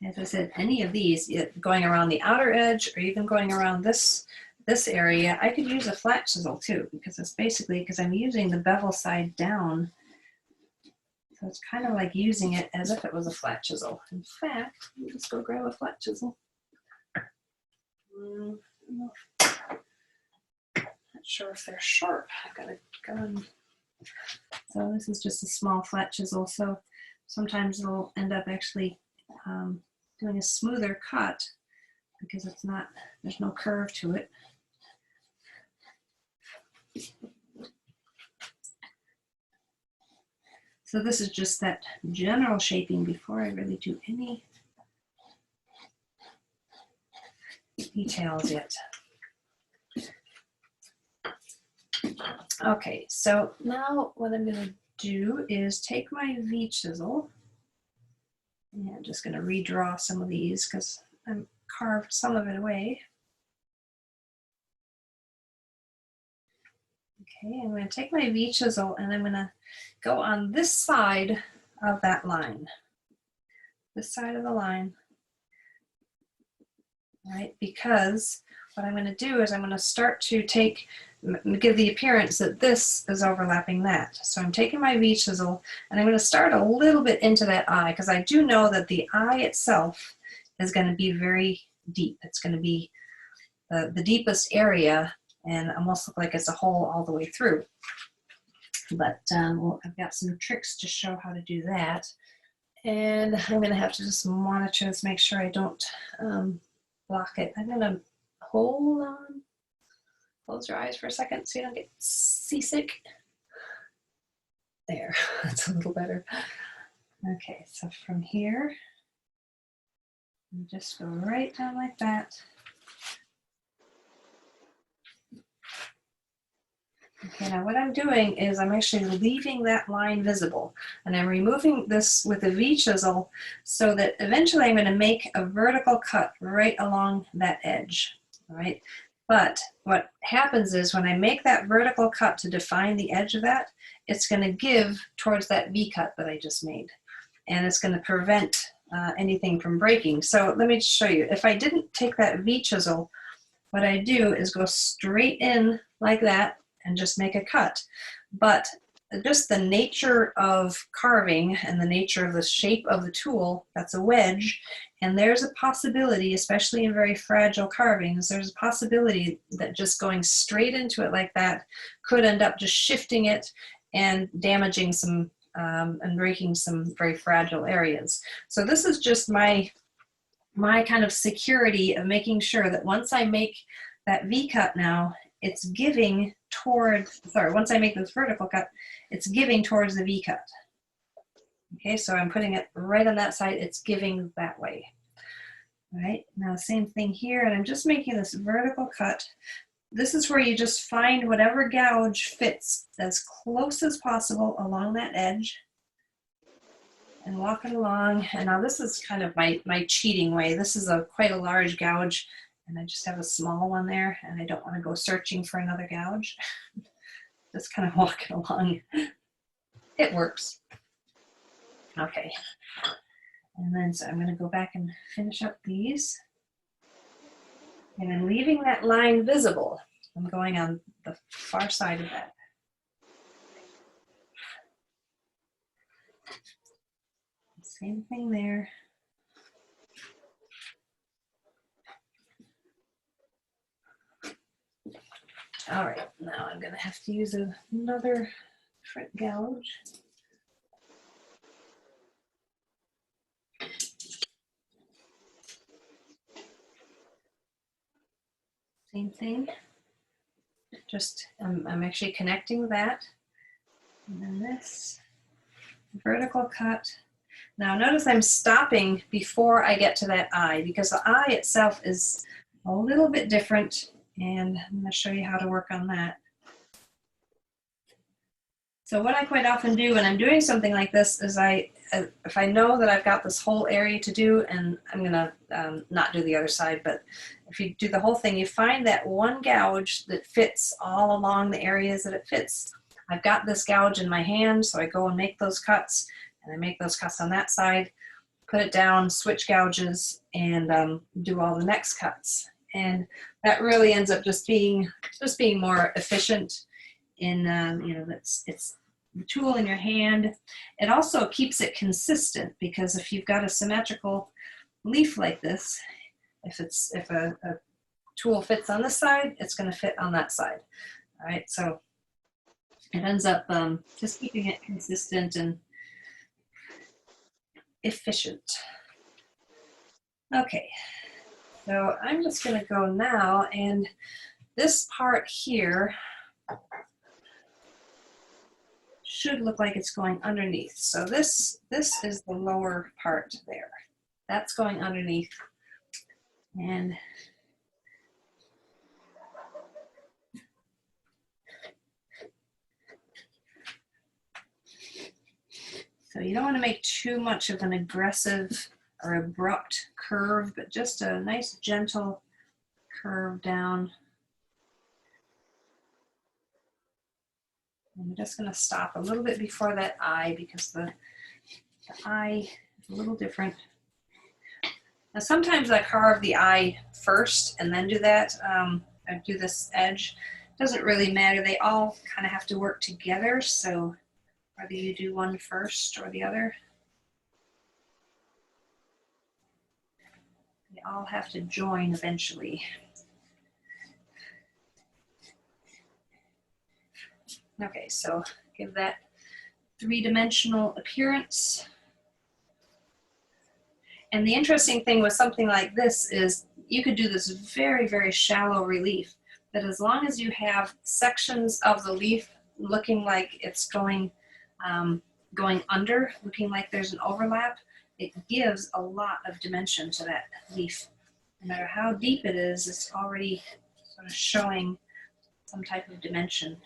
As I said, any of these, going around the outer edge or even going around this area, I could use a flat chisel too, because it's basically, because I'm using the bevel side down. So it's kind of like using it as if it was a flat chisel. In fact, let me just go grab a flat chisel. Not sure if they're sharp. I've got to go and, so this is just a small flat chisel. So sometimes it'll end up actually doing a smoother cut because it's not, there's no curve to it. So this is just that general shaping before I really do any details yet. Okay, so now what I'm going to do is take my V-chisel. Yeah, I'm just going to redraw some of these because I carved some of it away. Okay, I'm going to take my V-chisel and I'm going to go on this side of that line. This side of the line. Right, because what I'm going to do is I'm going to start to give the appearance that this is overlapping that. So I'm taking my V-chisel and I'm going to start a little bit into that eye because I do know that the eye itself is going to be very deep. It's going to be the deepest area and almost look like it's a hole all the way through. But well, I've got some tricks to show how to do that. And I'm gonna have to just monitor this, make sure I don't block it. I'm gonna hold on, close your eyes for a second so you don't get seasick. There, that's a little better. Okay, so from here, you just go right down like that. Okay, now what I'm doing is I'm actually leaving that line visible, and I'm removing this with a V chisel so that eventually I'm going to make a vertical cut right along that edge, all right? But what happens is when I make that vertical cut to define the edge of that, it's going to give towards that V cut that I just made, and it's going to prevent anything from breaking. So let me just show you. If I didn't take that V chisel, what I do is go straight in like that and just make a cut. But just the nature of carving and the nature of the shape of the tool, that's a wedge, and there's a possibility, especially in very fragile carvings, there's a possibility that just going straight into it like that could end up just shifting it and damaging some and breaking some very fragile areas. So this is just my kind of security of making sure that once I make that V cut now, it's giving toward, sorry, once I make this vertical cut, it's giving towards the V cut. Okay, so I'm putting it right on that side, it's giving that way. All right, now same thing here, and I'm just making this vertical cut. This is where you just find whatever gouge fits as close as possible along that edge and walk it along. And now this is kind of my cheating way. This is quite a large gouge, and I just have a small one there, and I don't want to go searching for another gouge. Just kind of walk it along. It works. Okay. And then so I'm going to go back and finish up these. And I'm leaving that line visible. I'm going on the far side of that. Same thing there. All right, now I'm going to have to use another different gouge. Same thing. Just, I'm actually connecting that. And then this vertical cut. Now notice I'm stopping before I get to that eye because the eye itself is a little bit different, and I'm going to show you how to work on that. So what I quite often do when I'm doing something like this is if I know that I've got this whole area to do, and I'm going to not do the other side, but if you do the whole thing, you find that one gouge that fits all along the areas that it fits. I've got this gouge in my hand, so I go and make those cuts, and I make those cuts on that side, put it down, switch gouges, and do all the next cuts. And that really ends up just being more efficient in, you know, it's the tool in your hand. It also keeps it consistent because if you've got a symmetrical leaf like this, if a tool fits on this side, it's going to fit on that side. All right, so it ends up just keeping it consistent and efficient. Okay, so I'm just going to go now, and this part here should look like it's going underneath. So this is the lower part there. That's going underneath. And so you don't want to make too much of an aggressive or abrupt curve, but just a nice gentle curve down. I'm just going to stop a little bit before that eye because the eye is a little different. Now sometimes I carve the eye first and then do that. I do this edge. Doesn't really matter. They all kind of have to work together. So whether you do one first or the other, they all have to join eventually. Okay, so give that three-dimensional appearance. And the interesting thing with something like this is you could do this very, very shallow relief, but as long as you have sections of the leaf looking like it's going under, looking like there's an overlap, it gives a lot of dimension to that leaf. No matter how deep it is, it's already sort of showing some type of dimension.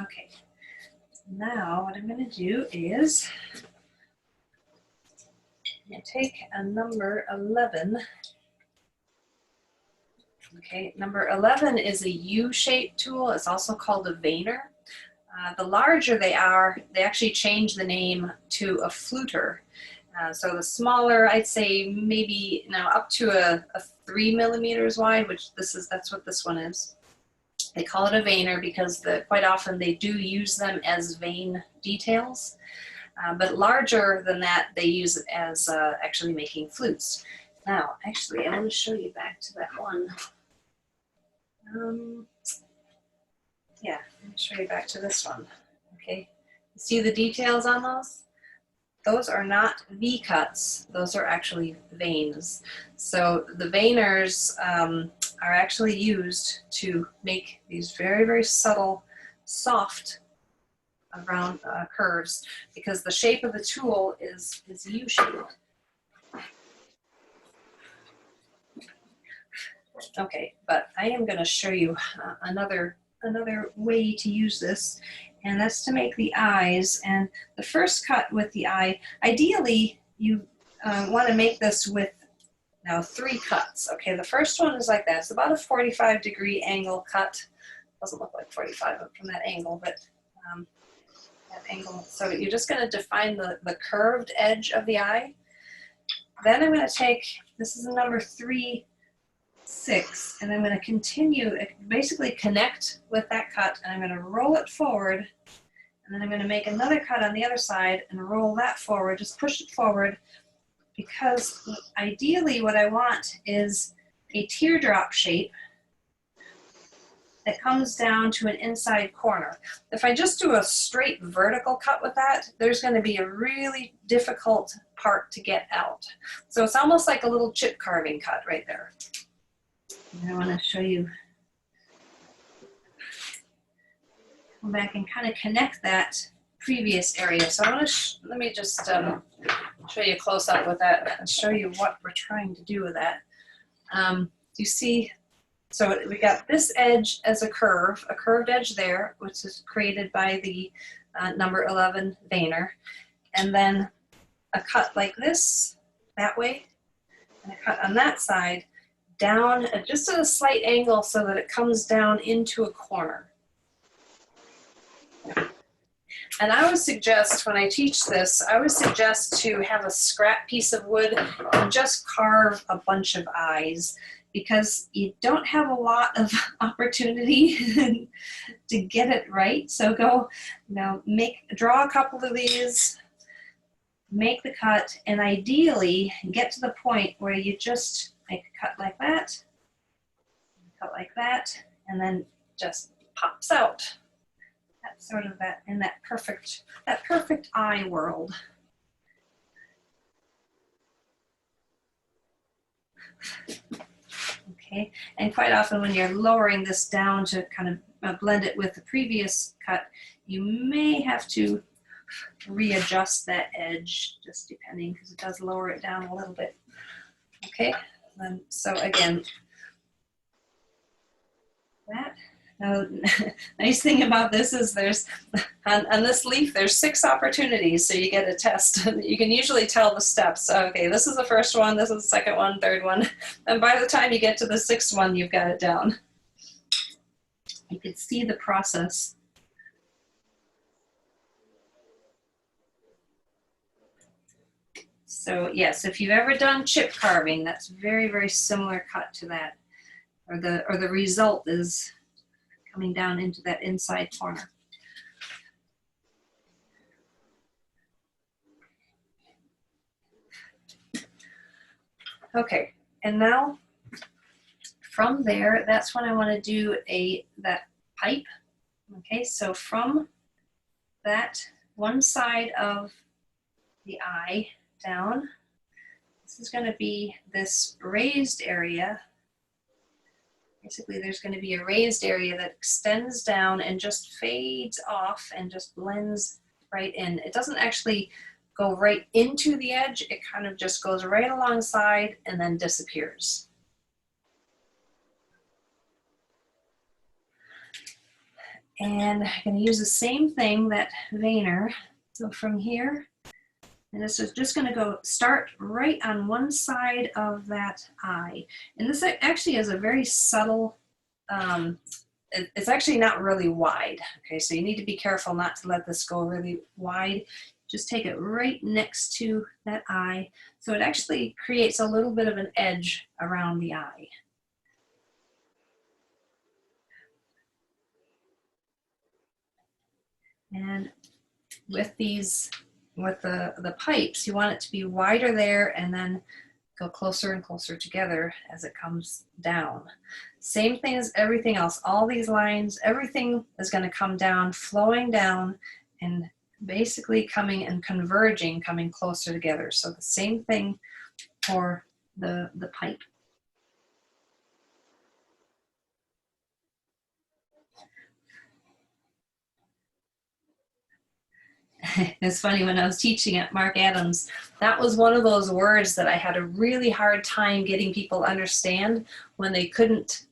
Okay, now what I'm going to do is I'm going to take a number 11. Okay, number 11 is a U-shaped tool. It's also called a veiner. The larger they are, they actually change the name to a fluter. So the smaller, I'd say maybe up to a 3 millimeters wide, which that's what this one is. They call it a veiner because quite often they do use them as vein details. But larger than that, they use it as actually making flutes. Now, actually, I want to show you back to that one. Yeah, let me show you back to this one. Okay, see the details on those? Those are not V-cuts, those are actually veins. So the veiners are actually used to make these very, very subtle, soft round curves because the shape of the tool is U-shaped. Okay, but I am going to show you another way to use this, and that's to make the eyes. And the first cut with the eye, ideally you want to make this with 3 cuts. Okay, the first one is like that. It's about a 45-degree angle cut. Doesn't look like 45 from that angle, but that angle. So you're just going to define the curved edge of the eye. Then I'm going to take, this is a number 3, 6, and I'm going to continue, basically connect with that cut, and I'm going to roll it forward, and then I'm going to make another cut on the other side and roll that forward, just push it forward, because ideally what I want is a teardrop shape that comes down to an inside corner. If I just do a straight vertical cut with that, there's going to be a really difficult part to get out. So it's almost like a little chip carving cut right there. And I want to show you, come back and kind of connect that previous area. So I want to, let me just show you a close up with that and show you what we're trying to do with that. You see, so we got this edge as a curved edge there, which is created by the number 11 veiner. And then a cut like this, that way, and a cut on that side, down just at a slight angle so that it comes down into a corner. And I would suggest, when I teach this, I would suggest to have a scrap piece of wood and just carve a bunch of eyes, because you don't have a lot of opportunity to get it right. So go, draw a couple of these, make the cut, and ideally get to the point where you just make a cut like that, and then just pops out. That's sort of that in that perfect eye world. Okay, and quite often when you're lowering this down to kind of blend it with the previous cut, you may have to readjust that edge, just depending, because it does lower it down a little bit. Okay, so again, that. Now, nice thing about this is there's, on this leaf, there's 6 opportunities, so you get a test. You can usually tell the steps. Okay, this is the first one, this is the second one, third one, and by the time you get to the 6th one, you've got it down. You can see the process. So yes, if you've ever done chip carving, that's very, very similar cut to that, or the result is coming down into that inside corner. Okay, and now from there, that's when I want to do that pipe Okay, so from that one side of the eye down, this is going to be this raised area. Basically, there's going to be a raised area that extends down and just fades off and just blends right in. It doesn't actually go right into the edge. It kind of just goes right alongside and then disappears. And I'm going to use the same thing, that veiner. So from here, and this is just going to go start right on one side of that eye. And this actually is a very subtle, it's actually not really wide. Okay, so you need to be careful not to let this go really wide. Just take it right next to that eye. So it actually creates a little bit of an edge around the eye. And with these, with the pipes, you want it to be wider there and then go closer and closer together as it comes down. Same thing as everything else. All these lines, everything is going to come down, flowing down, and basically coming and converging, coming closer together. So the same thing for the pipe. It's funny, when I was teaching at Mark Adams, that was one of those words that I had a really hard time getting people to understand when they couldn't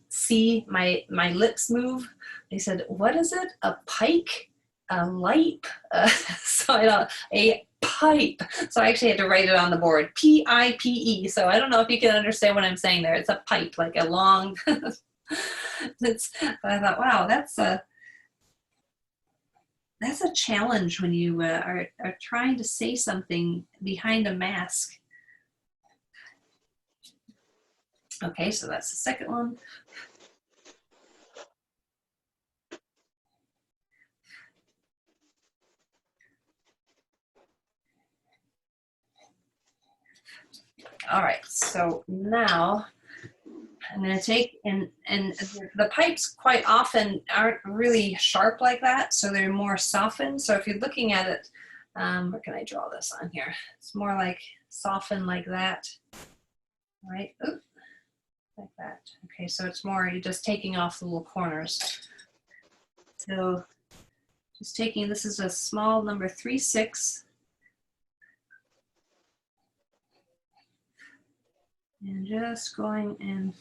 see my lips move. They said, "What is it? A pike? A lipe?" So I thought, a pipe. So I actually had to write it on the board, P-I-P-E. So I don't know if you can understand what I'm saying there. It's a pipe, like a long. But I thought, wow, that's a challenge when you are trying to say something behind a mask. Okay, so that's the second one. All right, so now I'm going to take, and the pipes quite often aren't really sharp like that, so they're more softened. So if you're looking at it, where can I draw this on here? It's more like softened like that, right? Oops, like that. Okay, so it's more, you're just taking off the little corners. So just taking, this is a small number 3/6. And just going and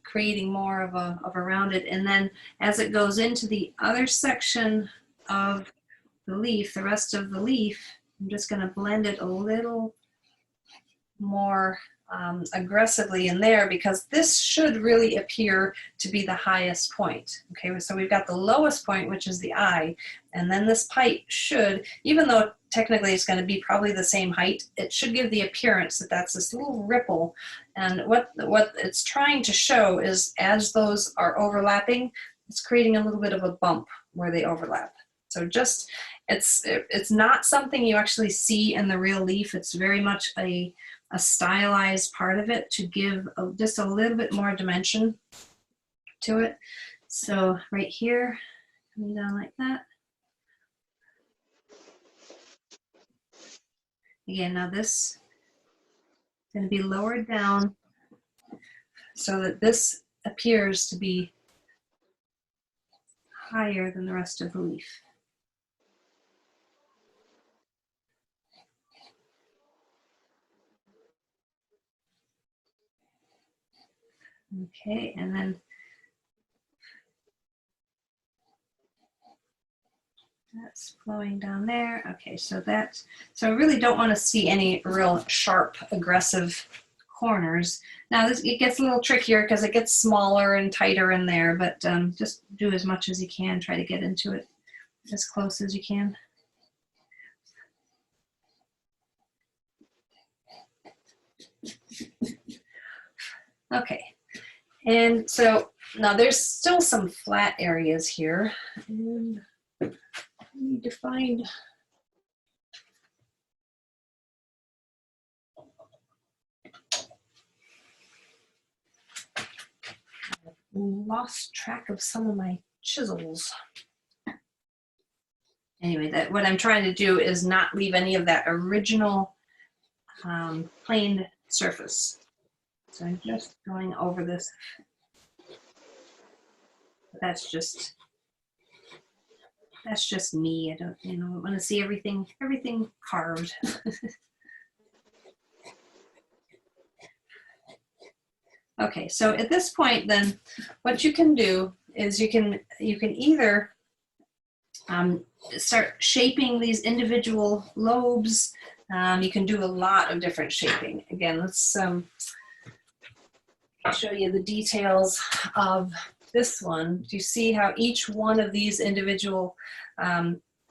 creating more of a rounded, and then as it goes into the other section of the leaf, the rest of the leaf, I'm just going to blend it a little more aggressively in there, because this should really appear to be the highest point. Okay, so we've got the lowest point, which is the eye, and then this pipe should, even though technically it's going to be probably the same height, it should give the appearance that that's this little ripple. And what it's trying to show is, as those are overlapping, it's creating a little bit of a bump where they overlap. So just, it's not something you actually see in the real leaf. It's very much a stylized part of it to give just a little bit more dimension to it. So right here, coming down like that. Again, now this is going to be lowered down so that this appears to be higher than the rest of the leaf. Okay, and then that's flowing down there. Okay, so that's, so I really don't want to see any real sharp, aggressive corners. Now this, it gets a little trickier because it gets smaller and tighter in there, but just do as much as you can. Try to get into it as close as you can. Okay, and so now there's still some flat areas here, and I need to find, lost track of some of my chisels. Anyway, that what I'm trying to do is not leave any of that original planed surface. So I'm just going over this. That's just me. I don't, I want to see everything carved. Okay, so at this point, then, what you can do is you can either start shaping these individual lobes. You can do a lot of different shaping. Again, let's show you the details of this one. Do you see how each one of these individual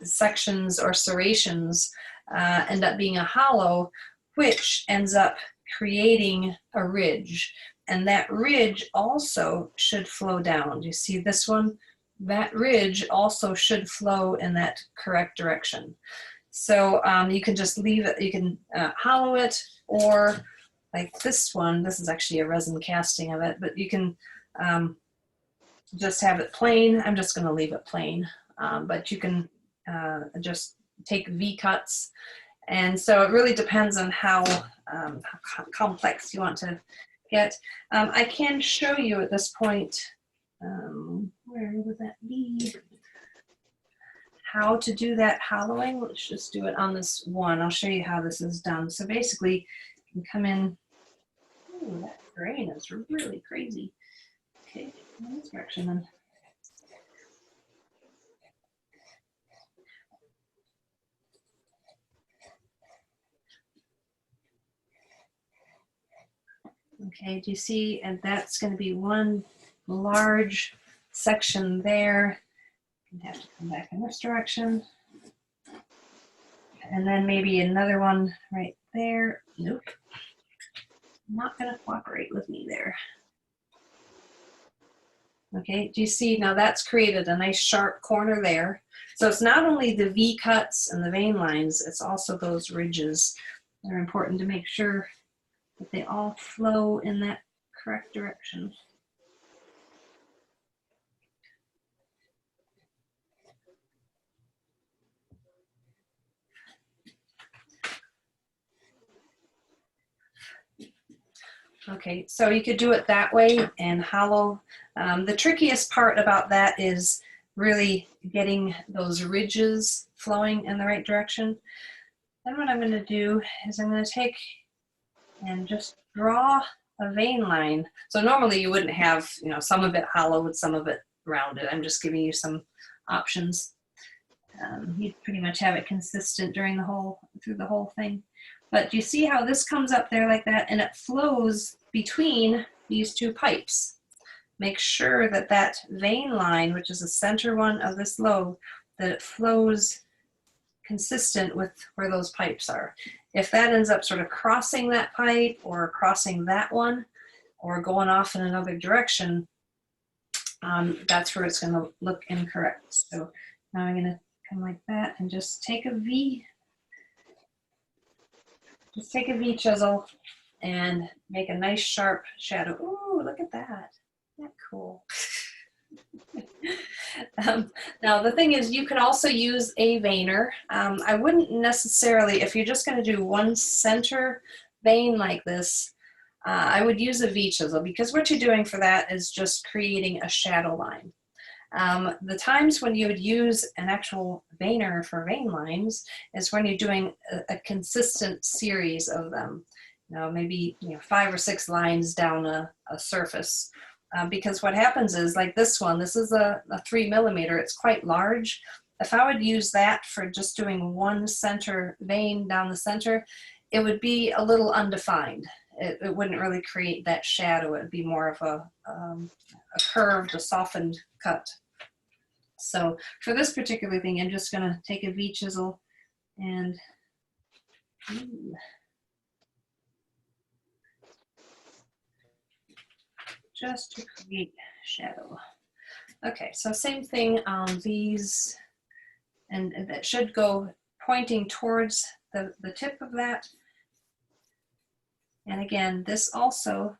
sections or serrations end up being a hollow, which ends up creating a ridge? And that ridge also should flow down. Do you see this one? That ridge also should flow in that correct direction. So you can just leave it, you can hollow it, or like this one, this is actually a resin casting of it, but you can just have it plain. I'm just going to leave it plain, but you can just take V cuts. And so it really depends on how complex you want to get. I can show you at this point, where would that be? How to do that hollowing. Let's just do it on this one. I'll show you how this is done. So basically, you can come in. Ooh, that grain is really crazy. Okay, in this direction then. Okay, do you see? And that's going to be one large section there. You have to come back in this direction. And then maybe another one right there. Nope. Not going to cooperate with me there. Okay, do you see? Now that's created a nice sharp corner there. So it's not only the V cuts and the vein lines, it's also those ridges. They're important to make sure that they all flow in that correct direction. Okay, so you could do it that way and hollow. The trickiest part about that is really getting those ridges flowing in the right direction. Then what I'm going to do is I'm going to take and just draw a vein line. So normally you wouldn't have, some of it hollowed, some of it rounded. I'm just giving you some options. You pretty much have it consistent through the whole thing. But you see how this comes up there like that, and it flows between these two pipes. Make sure that that vein line, which is the center one of this lobe, that it flows consistent with where those pipes are. If that ends up sort of crossing that pipe or crossing that one or going off in another direction, that's where it's going to look incorrect. So now I'm going to come like that and just take a V. Just take a V chisel and make a nice sharp shadow. Ooh, look at that. Isn't that cool? Now the thing is, you could also use a veiner. I wouldn't necessarily, if you're just going to do one center vein like this, I would use a V chisel, because what you're doing for that is just creating a shadow line. The times when you would use an actual veiner for vein lines is when you're doing a consistent series of them. Maybe 5 or 6 lines down a surface. Because what happens is, like this one, this is a 3 millimeter, it's quite large. If I would use that for just doing one center vein down the center, it would be a little undefined. It wouldn't really create that shadow. It would be more of a curved, a softened cut. So for this particular thing, I'm just going to take a V chisel and just to create shadow. Okay, so same thing on these, and that should go pointing towards the tip of that. And again, this also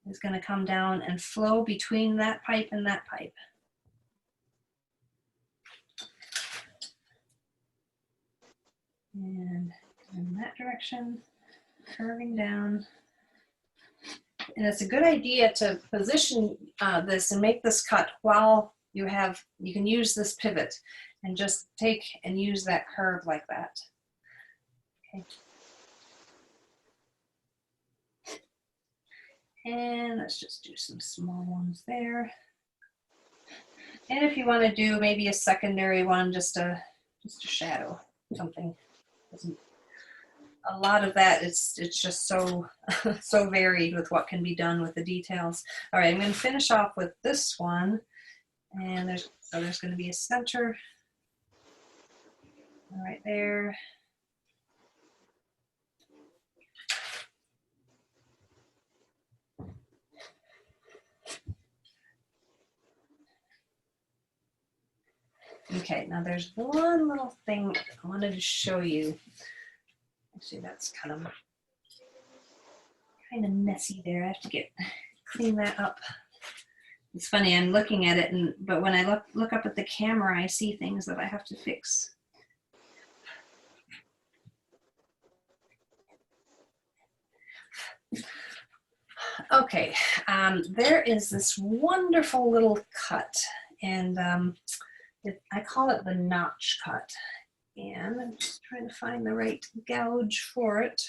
is going to come down and flow between that pipe and that pipe. And in that direction, curving down. And it's a good idea to position this and make this cut while you can use this pivot and just take and use that curve like that. Okay. And let's just do some small ones there. And if you want to do maybe a secondary one, just a shadow, something. A lot of that, it's just so so varied with what can be done with the details. All right, I'm going to finish off with this one, and there's going to be a center right there. Okay, now there's one little thing I wanted to show you. Actually, that's kind of messy there. I have to clean that up. It's funny, I'm looking at it, but when I look up at the camera, I see things that I have to fix. Okay, there is this wonderful little cut, and I call it the notch cut. And I'm just trying to find the right gouge for it.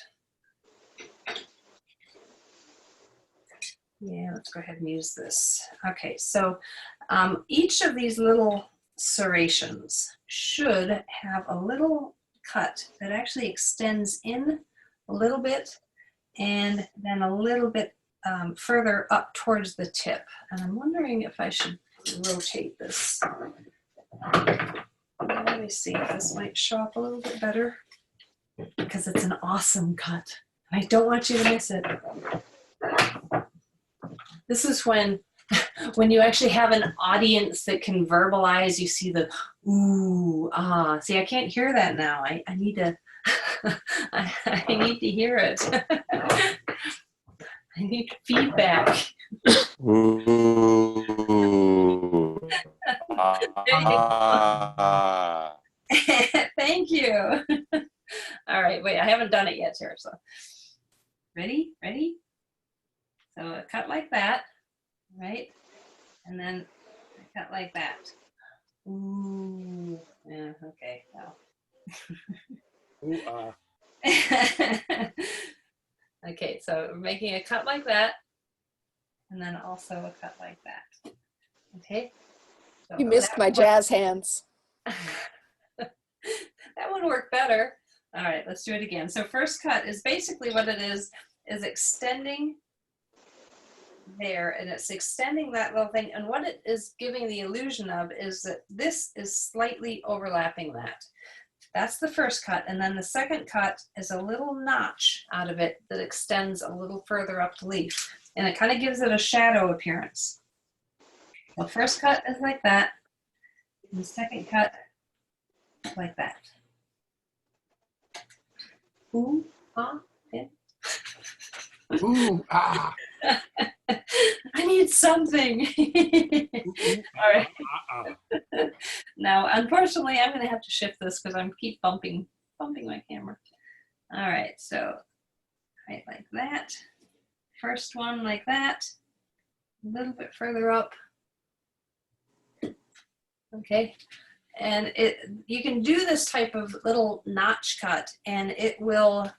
Yeah, let's go ahead and use this. Okay, so each of these little serrations should have a little cut that actually extends in a little bit and then a little bit further up towards the tip. And I'm wondering if I should rotate this. Let me see if this might show up a little bit better, because it's an awesome cut. I don't want you to miss it. This is when you actually have an audience that can verbalize. You see the ooh, ah. See, I can't hear that now. I need to I need to hear it. I need feedback. Ooh. Thank you. All right, wait, I haven't done it yet here, so. Ready? So a cut like that, right? And then a cut like that. Ooh, yeah, okay, well. Okay, so we're making a cut like that, and then also a cut like that. Okay? So You missed my jazz hands. That would work better. All right, let's do it again. So first cut is basically what it is extending there, and it's extending that little thing. And what it is giving the illusion of is that this is slightly overlapping that. That's the first cut. And then the second cut is a little notch out of it that extends a little further up the leaf. And it kind of gives it a shadow appearance. The first cut is like that. And the second cut like that. Ooh, ah, okay. Ooh, ah. I need something. All right. Now, unfortunately, I'm going to have to shift this because I keep bumping my camera. All right, so right like that. First one like that. A little bit further up. Okay. And you can do this type of little notch cut, and it will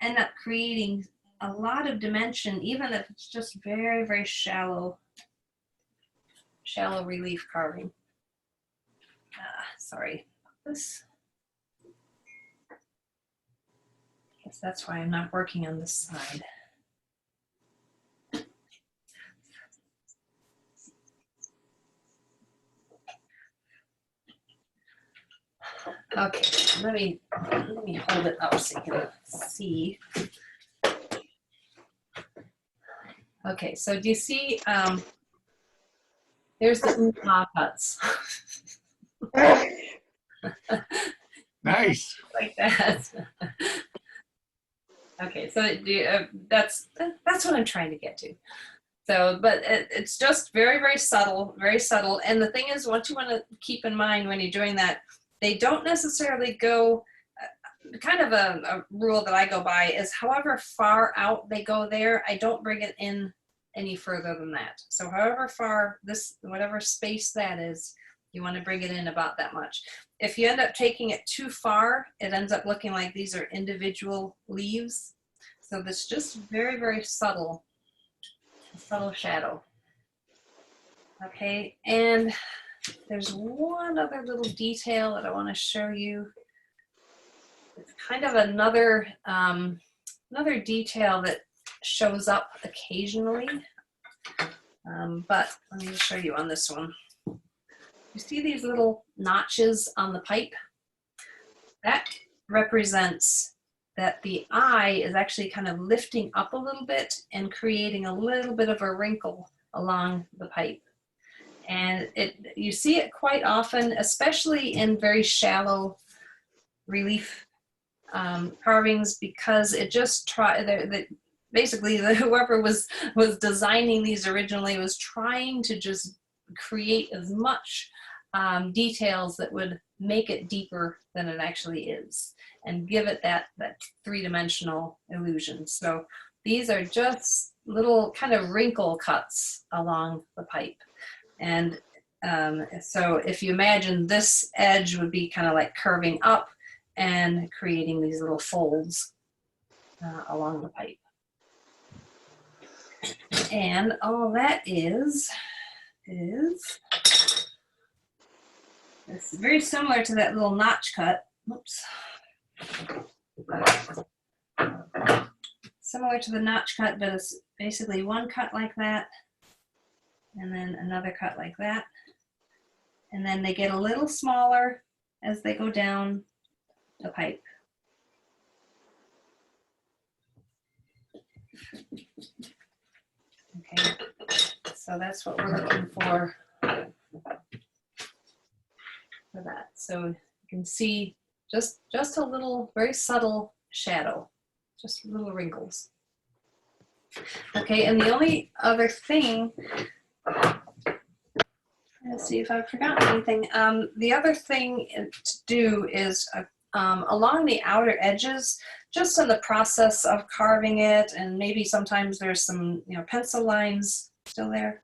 end up creating a lot of dimension, even if it's just very, very shallow relief carving. Sorry about this. Guess that's why I'm not working on this side. Okay, let me hold it up so you can see. Okay, so do you see, there's the ooh-ah cuts. Nice. Like that. Okay, so that's what I'm trying to get to. So, but it's just very, very subtle, very subtle. And the thing is, what you want to keep in mind when you're doing that, they don't necessarily go kind of a rule that I go by is however far out they go there, I don't bring it in any further than that. So however far whatever space that is, you want to bring it in about that much. If you end up taking it too far, it ends up looking like these are individual leaves. So that's just very, very subtle shadow. Okay, and there's one other little detail that I want to show you. It's kind of another detail that shows up occasionally, but let me just show you on this one. You see these little notches on the pipe? That represents that the eye is actually kind of lifting up a little bit and creating a little bit of a wrinkle along the pipe. And you see it quite often, especially in very shallow relief carvings, because it just basically whoever was designing these originally was trying to just create as much details that would make it deeper than it actually is and give it that three-dimensional illusion. So these are just little kind of wrinkle cuts along the pipe. And so if you imagine this edge would be kind of like curving up and creating these little folds along the pipe. And all that is it's very similar to that little notch cut. Oops. Similar to the notch cut, but it's basically one cut like that, and then another cut like that. And then they get a little smaller as they go down the pipe. Okay, so that's what we're looking for that. So you can see just a little, very subtle shadow, just little wrinkles. Okay, and the only other thing, let's see if I've forgotten anything. The other thing to do is along the outer edges, just in the process of carving it, and maybe sometimes there's some pencil lines still there.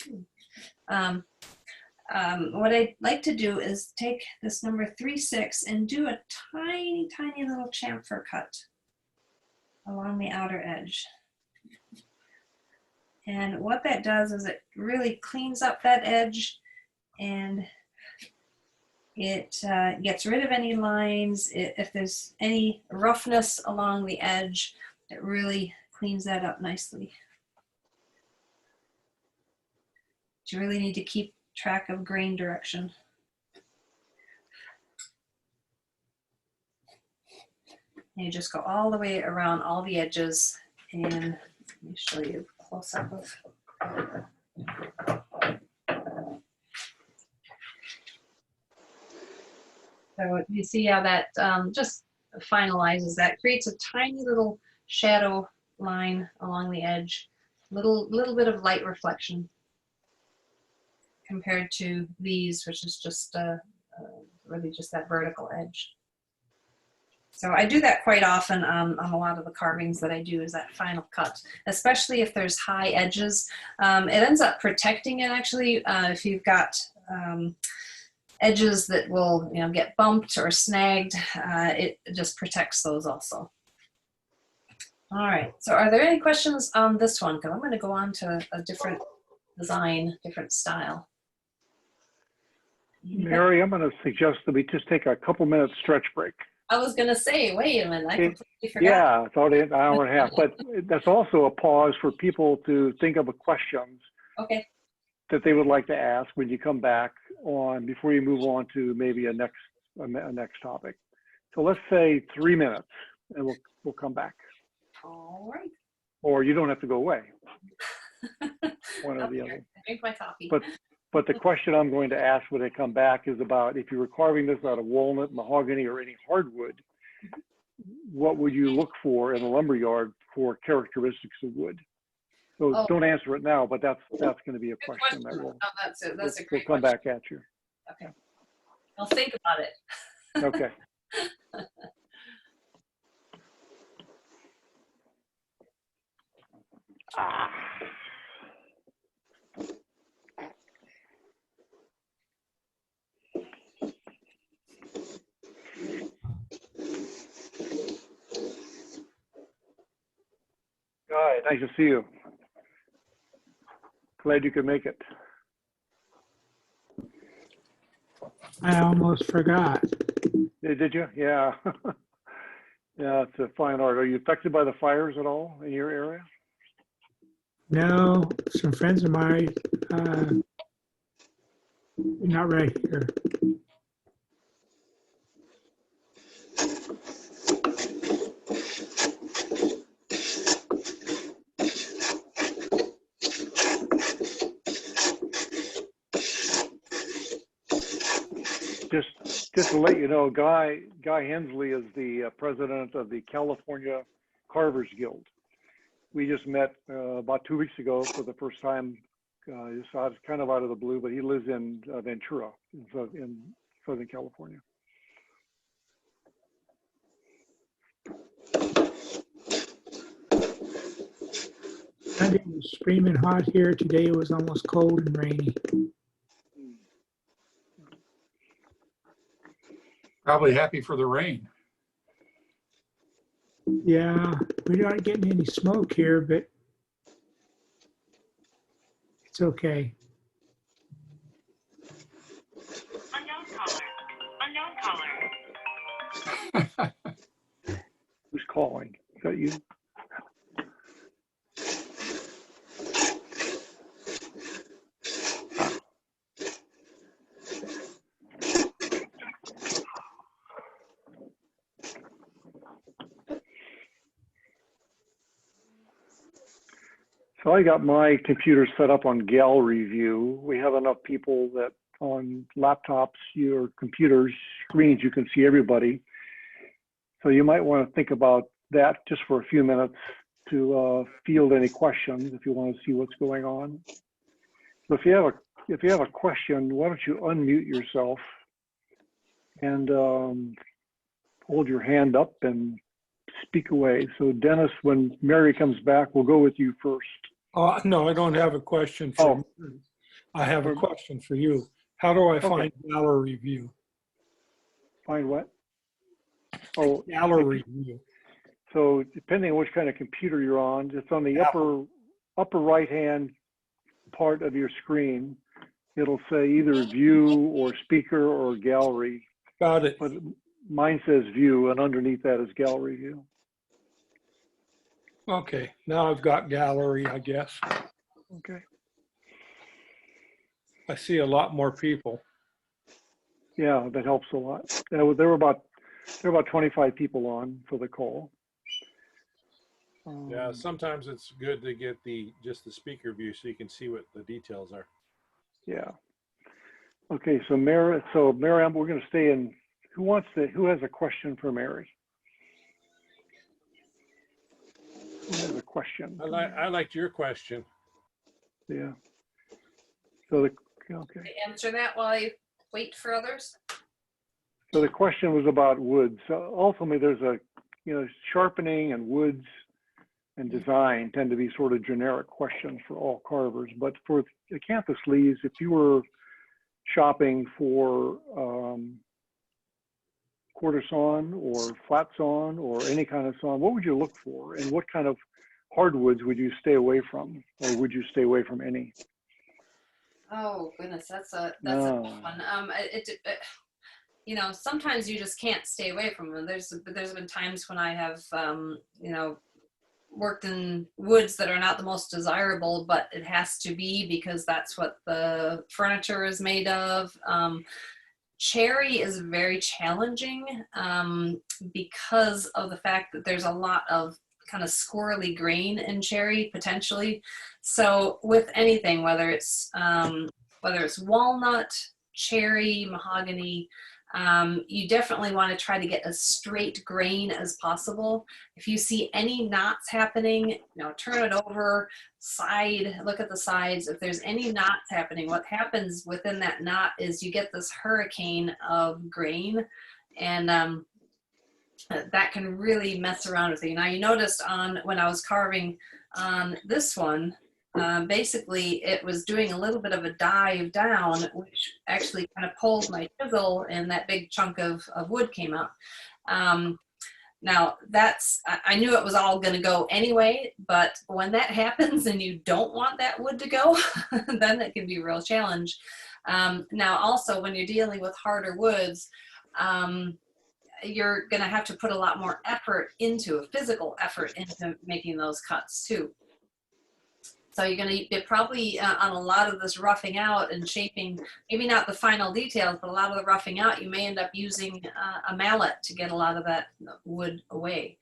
What I'd like to do is take this number 3/6 and do a tiny, tiny little chamfer cut along the outer edge. And what that does is it really cleans up that edge, and it gets rid of any lines. If there's any roughness along the edge, it really cleans that up nicely. You really need to keep track of grain direction. And you just go all the way around all the edges, and let me show you a close up of. So you see how that just finalizes that, creates a tiny little shadow line along the edge, little bit of light reflection compared to these, which is just really just that vertical edge. So I do that quite often on a lot of the carvings that I do, is that final cut, especially if there's high edges. It ends up protecting it actually. If you've got edges that will get bumped or snagged, it just protects those also. All right, so are there any questions on this one? Because I'm going to go on to a different design, different style. Mary, I'm going to suggest that we just take a couple minutes stretch break. I was going to say, wait a minute, I completely forgot. Yeah, it's already an hour and a half, but that's also a pause for people to think of questions Okay. that they would like to ask when you come back on, before you move on to maybe a next topic. So let's say 3 minutes, and we'll come back. All right. Or you don't have to go away. One or the other. Drink my coffee. But the question I'm going to ask when I come back is about, if you were carving this out of walnut, mahogany, or any hardwood, what would you look for in a lumberyard for characteristics of wood? So don't answer it now, but that's going to be a question that that's a great we'll come question. back at you. Okay. I'll think about it. Okay. Guy, nice to see you. Glad you could make it. I almost forgot. Did you? Yeah. Yeah, it's a fine art. Are you affected by the fires at all in your area? No, some friends of mine, not right here. Just to let you know, Guy Hensley is the president of the California Carvers Guild. We just met about 2 weeks ago for the first time. Just kind of out of the blue, but he lives in Ventura, in Southern California. Sunday was screaming hot here. Today it was almost cold and rainy. Probably happy for the rain. Yeah, we're not getting any smoke here, but it's okay. Unknown caller. Unknown caller. Who's calling? Is that you? So I got my computer set up on gallery view. We have enough people that on laptops, your computers, screens, you can see everybody. So you might want to think about that just for a few minutes to field any questions if you want to see what's going on. So if you have a question, why don't you unmute yourself and hold your hand up and speak away. So Dennis, when Mary comes back, we'll go with you first. No, I don't have a question for you. I have a question for you. How do I find gallery view? Find what? Oh, gallery view. So depending on which kind of computer you're on, it's on the upper right-hand part of your screen. It'll say either view or speaker or gallery. Got it. But mine says view, and underneath that is gallery view. Okay, now I've got gallery, I guess. Okay. I see a lot more people. Yeah, that helps a lot. There were about 25 people on for the call. Yeah, sometimes it's good to get just the speaker view so you can see what the details are. Yeah. Okay, so Mary, we're going to stay in. Who has a question for Mary? Who has a question? I liked your question. Yeah. So okay. Answer that while I wait for others. So the question was about woods. So ultimately, there's sharpening and woods and design tend to be sort of generic questions for all carvers. But for acanthus leaves, if you were shopping for quarter sawn or flat sawn or any kind of sawn, what would you look for? And what kind of hardwoods would you stay away from? Or would you stay away from any? Oh goodness, that's a tough one. Sometimes you just can't stay away from them. There's been times when I have worked in woods that are not the most desirable, but it has to be because that's what the furniture is made of. Cherry is very challenging because of the fact that there's a lot of kind of squirrely grain in cherry potentially. So with anything, whether it's walnut, cherry, mahogany, you definitely want to try to get as straight grain as possible. If you see any knots happening, turn it over, look at the sides. If there's any knots happening, what happens within that knot is you get this hurricane of grain, and that can really mess around with you. Now you noticed when I was carving On this one, basically it was doing a little bit of a dive down, which actually kind of pulled my chisel and that big chunk of wood came out. Now I knew it was all going to go anyway, but when that happens and you don't want that wood to go, then it can be a real challenge. Now also when you're dealing with harder woods, you're going to have to put a lot more physical effort into making those cuts too. So you're going to get probably on a lot of this roughing out and shaping, maybe not the final details, but a lot of the roughing out, you may end up using a mallet to get a lot of that wood away.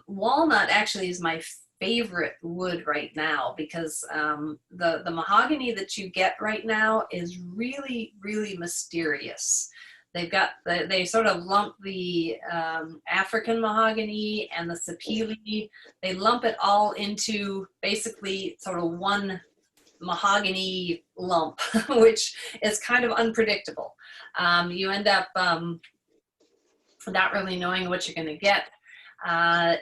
Walnut actually is my favorite wood right now because the mahogany that you get right now is really, really mysterious. They sort of lump the African mahogany and the sapele. They lump it all into basically sort of one mahogany lump, which is kind of unpredictable. You end up not really knowing what you're going to get.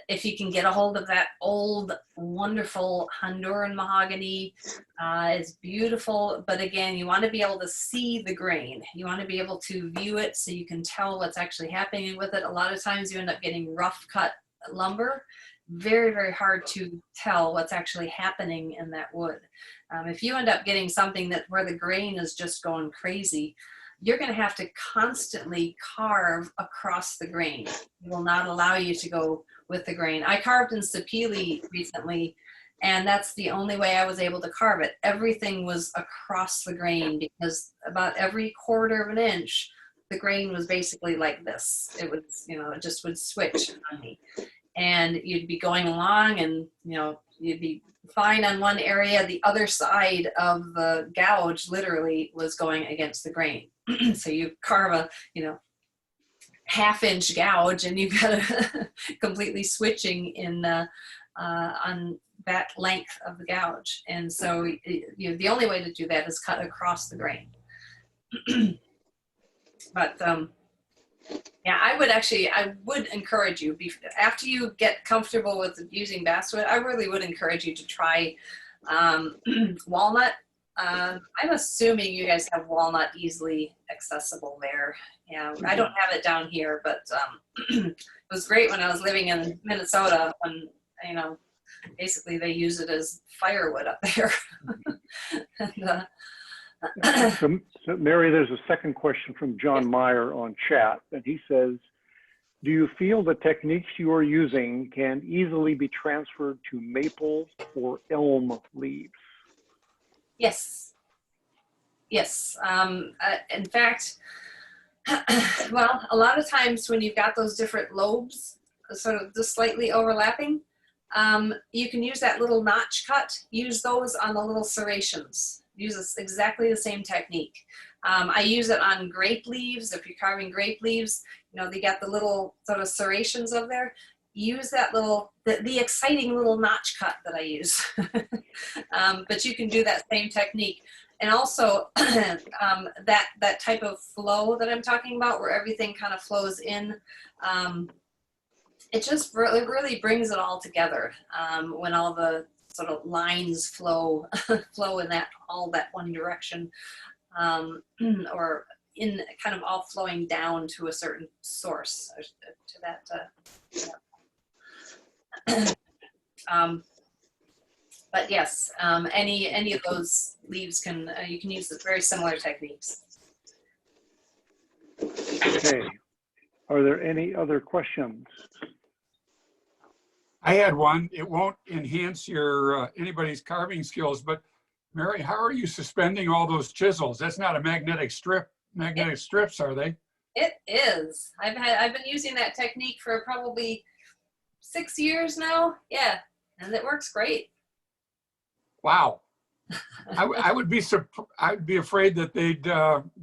If you can get a hold of that old, wonderful Honduran mahogany, it's beautiful. But again, you want to be able to see the grain. You want to be able to view it so you can tell what's actually happening with it. A lot of times you end up getting rough cut lumber. Very, very hard to tell what's actually happening in that wood. If you end up getting something where the grain is just going crazy, you're going to have to constantly carve across the grain. It will not allow you to go with the grain. I carved in sapele recently, and that's the only way I was able to carve it. Everything was across the grain because about every quarter of an inch, the grain was basically like this. It would, it just would switch on me. And you'd be going along and, you'd be fine on one area. The other side of the gouge literally was going against the grain. So you carve a, half-inch gouge and you've got a completely switching in on that length of the gouge. And so the only way to do that is cut across the grain. But yeah, I would encourage you, after you get comfortable with using basswood, I really would encourage you to try walnut. I'm assuming you guys have walnut easily accessible there. Yeah, I don't have it down here, but it was great when I was living in Minnesota when, basically they use it as firewood up there. And, So Mary, there's a second question from John Meyer on chat, and he says, do you feel the techniques you are using can easily be transferred to maple or elm leaves? Yes. Yes. In fact, well, a lot of times when you've got those different lobes sort of just slightly overlapping, you can use that little notch cut, use those on the little serrations. Use exactly the same technique. I use it on grape leaves. If you're carving grape leaves, they got the little sort of serrations of there. Use that the exciting little notch cut that I use. But you can do that same technique. And also that type of flow that I'm talking about where everything kind of flows in, it just really brings it all together when all the sort of lines flow in all that one direction, or in kind of all flowing down to a certain source to that. But yes, any of those leaves you can use very similar techniques. Okay. Are there any other questions? I had one. It won't enhance your anybody's carving skills, but Mary, how are you suspending all those chisels? That's not a magnetic strips, are they? It is. I've been using that technique for probably 6 years now. Yeah, and it works great. Wow. I'd be afraid that they'd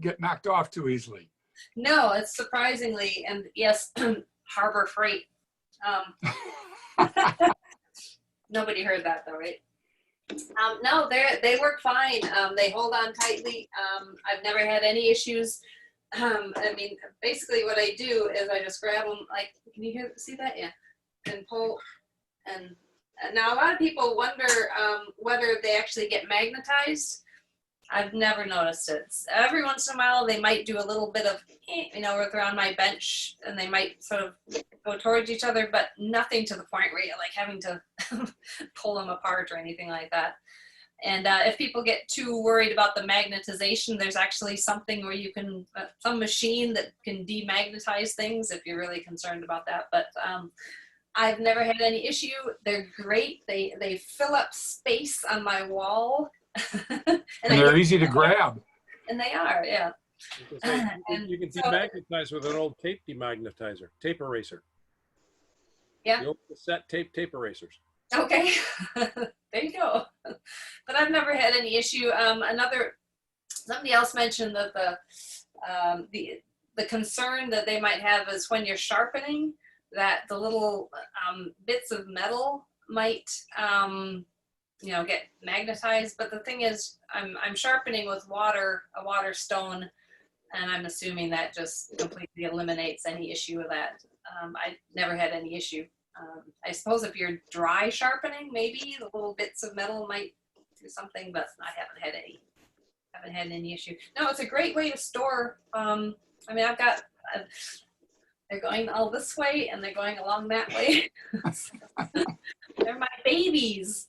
get knocked off too easily. No, it's surprisingly, and yes, Harbor Freight. Nobody heard that though, right? No, they work fine. They hold on tightly. I've never had any issues. I mean, basically what I do is I just grab them, like, can you see that? Yeah. And pull, and Now, a lot of people wonder whether they actually get magnetized. I've never noticed it. Every once in a while, they might do a little bit of, if they're on my bench and they might sort of go towards each other, but nothing to the point where you're like having to pull them apart or anything like that. And if people get too worried about the magnetization, there's actually something where you can, some machine that can demagnetize things if you're really concerned about that. But I've never had any issue. They're great. They fill up space on my wall. And they're easy to grab. And they are, yeah. You can demagnetize with an old tape demagnetizer, tape eraser. Yeah. The old cassette tape erasers. Okay, there you go. But I've never had any issue. Somebody else mentioned that the concern that they might have is when you're sharpening, that the little bits of metal might get magnetized. But the thing is, I'm sharpening with water, a water stone, and I'm assuming that just completely eliminates any issue with that. I never had any issue. I suppose if you're dry sharpening, maybe the little bits of metal might do something, but I haven't had any issue. No, it's a great way to store. I've got. They're going all this way and they're going along that way. They're my babies.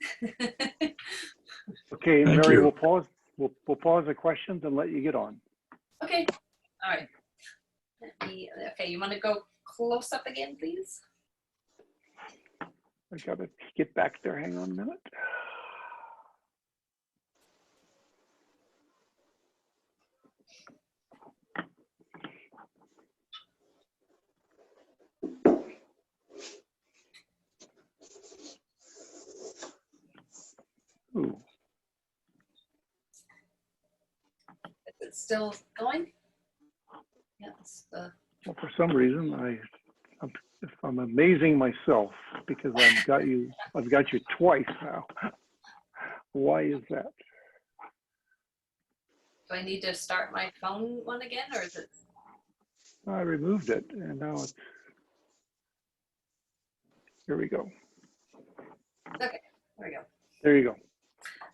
Okay, Thank Mary, you. we'll pause. We'll pause the questions and let you get on. Okay. All right. Okay, you want to go close up again, please? I gotta get back there. Hang on a minute. Ooh. Is it still going? Yes. Well, for some reason, I'm amazing myself because I've got you twice now. Why is that? Do I need to start my phone one again, or is it? I removed it, and now it's. Here we go. Okay, there we go. There you go.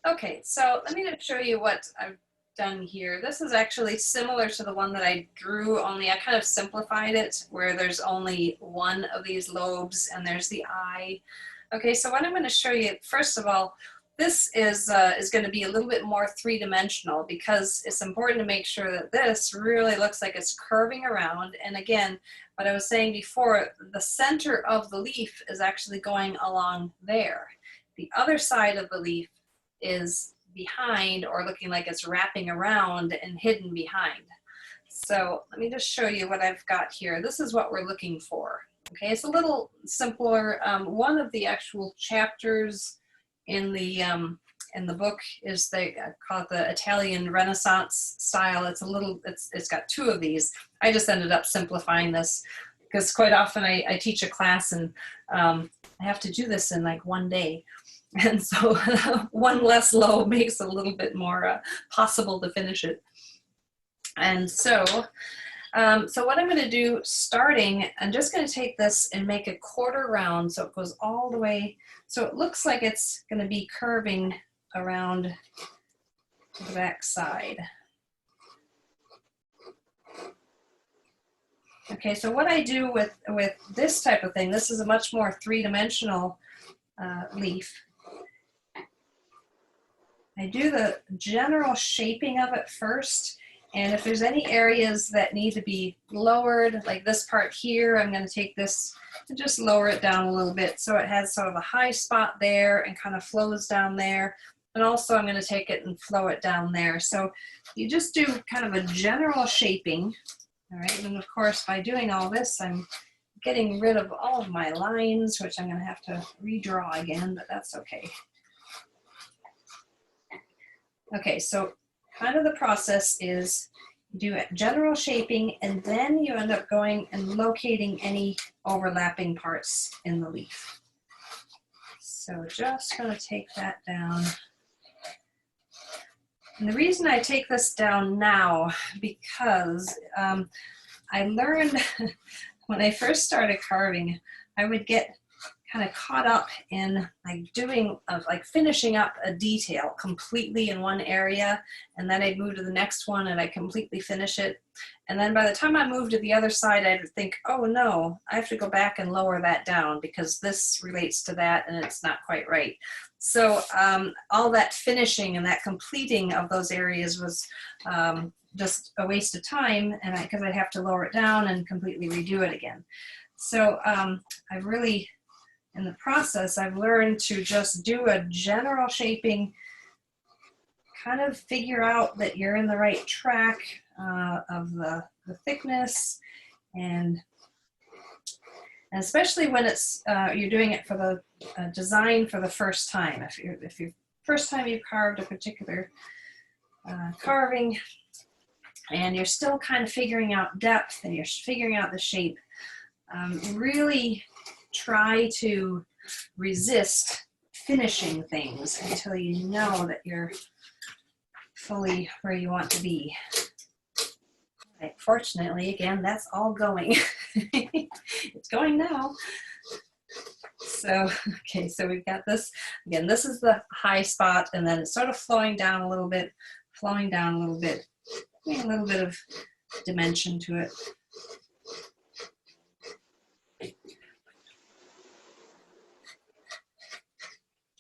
Okay, so let me just show you what I've done here. This is actually similar to the one that I drew, only I kind of simplified it where there's only one of these lobes and there's the eye. Okay, so what I'm going to show you, first of all, this is going to be a little bit more three-dimensional because it's important to make sure that this really looks like it's curving around. And again, what I was saying before, the center of the leaf is actually going along there. The other side of the leaf is behind or looking like it's wrapping around and hidden behind. So let me just show you what I've got here. This is what we're looking for. Okay, it's a little simpler. One of the actual chapters in the book is they call it the Italian Renaissance style. It's got two of these. I just ended up simplifying this because quite often I teach a class and I have to do this in like one day. And so one less lobe makes it a little bit more possible to finish it. And so what I'm going to do starting, I'm just going to take this and make a quarter round so it goes all the way. So it looks like it's going to be curving around to the back side. Okay, so what I do with this type of thing, this is a much more three-dimensional leaf. I do the general shaping of it first, and if there's any areas that need to be lowered, like this part here, I'm going to take this and just lower it down a little bit so it has sort of a high spot there and kind of flows down there. And also I'm going to take it and flow it down there. So you just do kind of a general shaping. All right, and of course by doing all this, I'm getting rid of all of my lines, which I'm going to have to redraw again, but that's okay. Okay, so kind of the process is do general shaping and then you end up going and locating any overlapping parts in the leaf. So just going to take that down. And the reason I take this down now, because I learned when I first started carving, I would get kind of caught up in like finishing up a detail completely in one area, and then I'd move to the next one and I'd completely finish it. And then by the time I moved to the other side, I'd think, oh no, I have to go back and lower that down because this relates to that and it's not quite right. So all that finishing and that completing of those areas was just a waste of time, and because I'd have to lower it down and completely redo it again. So I've really, in the process, I've learned to just do a general shaping, kind of figure out that you're in the right track of the thickness, and especially when it's you're doing it for the design for the first time. If you're first time you've carved a particular carving, and you're still kind of figuring out depth and you're figuring out the shape, really try to resist finishing things until you know that you're fully where you want to be. Right, fortunately, again, that's all going. It's going now. So, okay, so we've got this. Again, this is the high spot, and then it's sort of flowing down a little bit, flowing down a little bit, a little bit of dimension to it.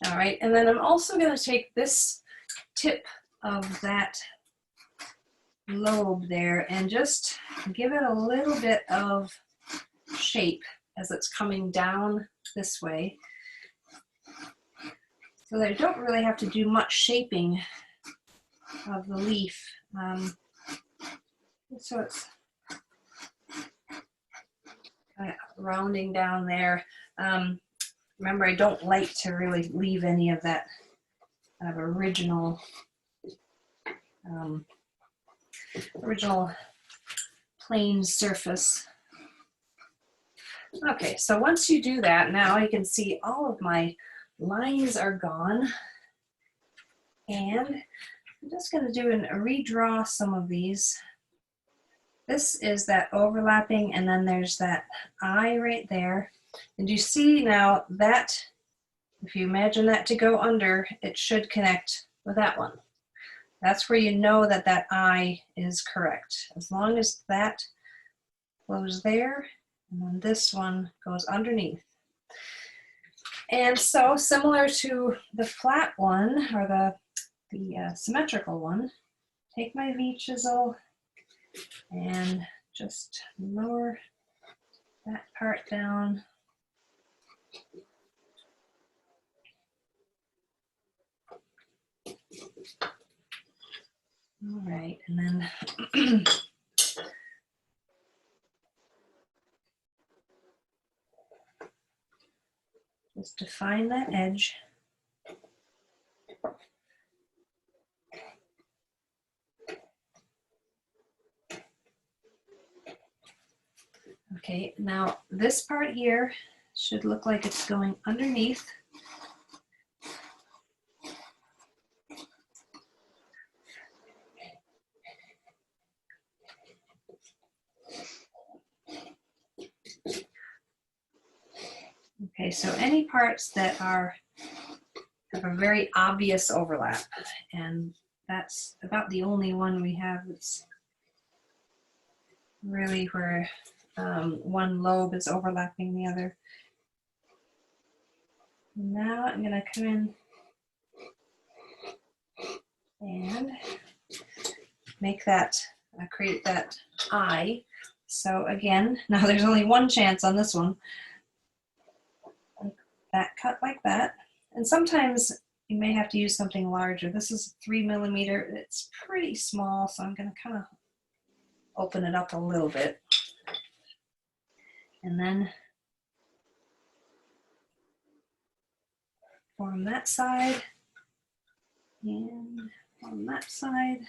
All right, and then I'm also going to take this tip of that lobe there and just give it a little bit of shape as it's coming down this way. So that I don't really have to do much shaping of the leaf. So it's kind of rounding down there. Remember, I don't like to really leave any of that kind of original plain surface. Okay, so once you do that, now you can see all of my lines are gone. And I'm just going to do a redraw some of these. This is that overlapping, and then there's that eye right there. And you see now that, if you imagine that to go under, it should connect with that one. That's where you know that that eye is correct. As long as that goes there, and then this one goes underneath. And so similar to the flat one, or the symmetrical one, take my V-chisel and just lower that part down. All right, and then just define that edge. Okay, now this part here should look like it's going underneath. Okay, so any parts that have a very obvious overlap, and that's about the only one we have that's really where one lobe is overlapping the other. Now I'm going to come in and make that, create that eye. So again, now there's only one chance on this one. That cut like that. And sometimes you may have to use something larger. This is 3 millimeter. It's pretty small, so I'm going to kind of open it up a little bit. And then form that side and on that side.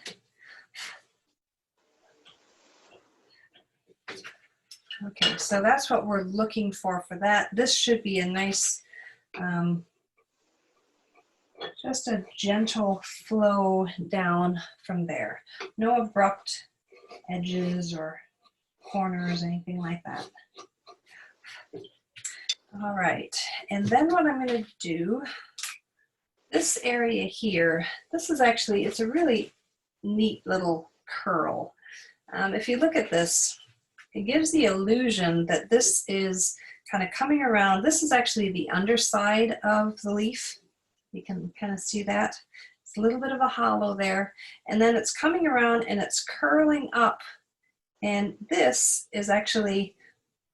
Okay, so that's what we're looking for that. This should be a nice, just a gentle flow down from there. No abrupt edges or corners, anything like that. All right, and then what I'm going to do, this area here, this is actually, it's a really neat little curl. If you look at this, it gives the illusion that this is kind of coming around. This is actually the underside of the leaf. You can kind of see that. It's a little bit of a hollow there. And then it's coming around and it's curling up. And this is actually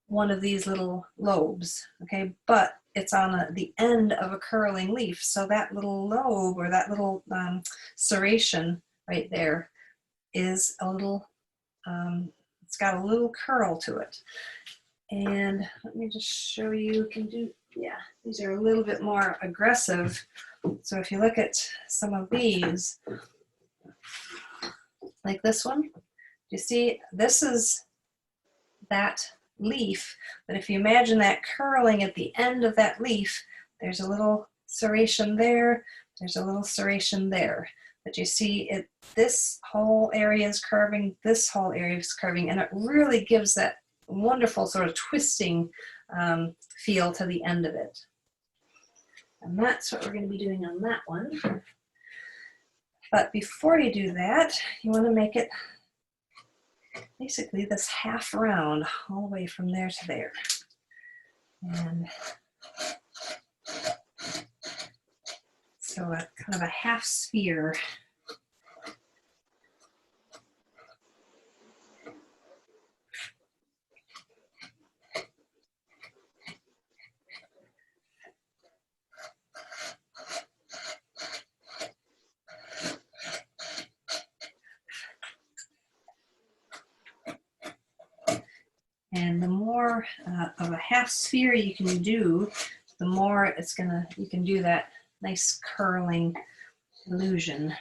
one of these little lobes, okay? But it's on the end of a curling leaf. So that little lobe or that little serration right there is a little, it's got a little curl to it. And let me just show you, can do, yeah, these are a little bit more aggressive. So if you look at some of these, like this one, you see, this is that leaf, but if you imagine that curling at the end of that leaf, there's a little serration there, there's a little serration there. But you see, this whole area is curving, this whole area is curving, and it really gives that wonderful sort of twisting feel to the end of it. And that's what we're going to be doing on that one. But before you do that, you want to make it basically this half round all the way from there to there. And so a kind of a half sphere. And the more of a half sphere you can do, the more it's gonna, you can do that nice curling illusion.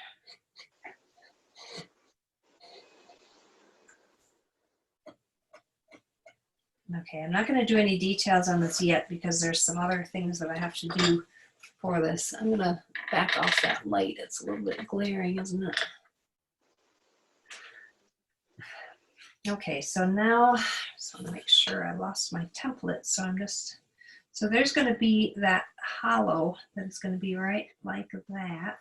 Okay, I'm not gonna do any details on this yet because there's some other things that I have to do for this. I'm gonna back off that light. It's a little bit glaring, isn't it? Okay, so now I just want to make sure I lost my template. So I'm just, so there's going to be that hollow that is going to be right like that.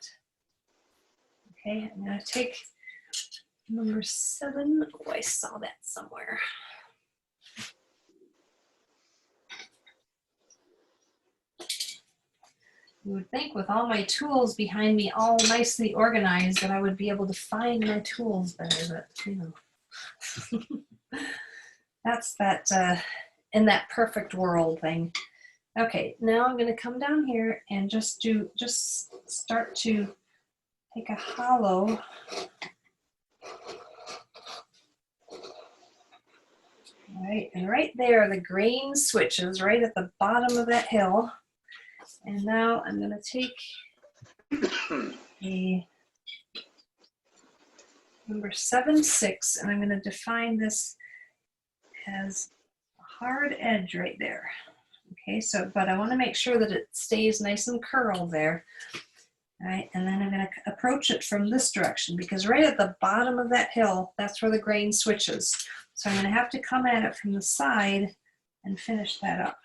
Okay, I'm going to take number 7. Oh, I saw that somewhere. You would think with all my tools behind me all nicely organized that I would be able to find my tools better, but you know. That's that in that perfect world thing. Okay, now I'm going to come down here and just start to take a hollow. All right, and right there the grain switches right at the bottom of that hill. And now I'm going to take a number 7-6, and I'm going to define this as a hard edge right there. Okay, so, but I want to make sure that it stays nice and curled there. All right, and then I'm going to approach it from this direction because right at the bottom of that hill, that's where the grain switches. So I'm going to have to come at it from the side and finish that up.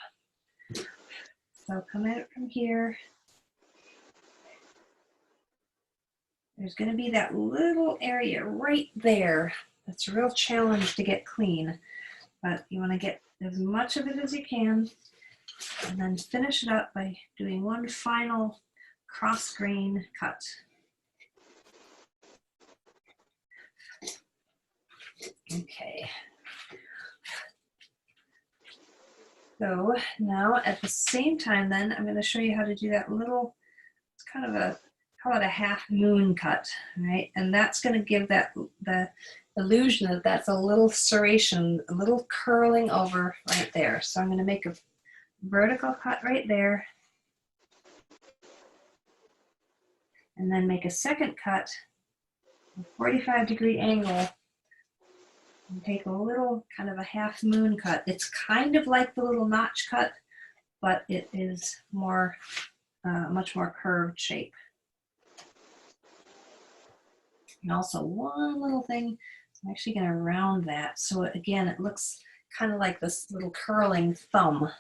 So come at it from here. There's going to be that little area right there that's a real challenge to get clean, but you want to get as much of it as you can and then finish it up by doing one final cross grain cut. Okay. So now at the same time then I'm going to show you how to do that little, it's kind of a, call it a half moon cut, right? And that's going to give that the illusion that that's a little serration, a little curling over right there. So I'm going to make a vertical cut right there, and then make a second cut, a 45-degree angle, and take a little kind of a half moon cut. It's kind of like the little notch cut, but it is more, much more curved shape. And also one little thing, I'm actually going to round that. So again, it looks kind of like this little curling thumb.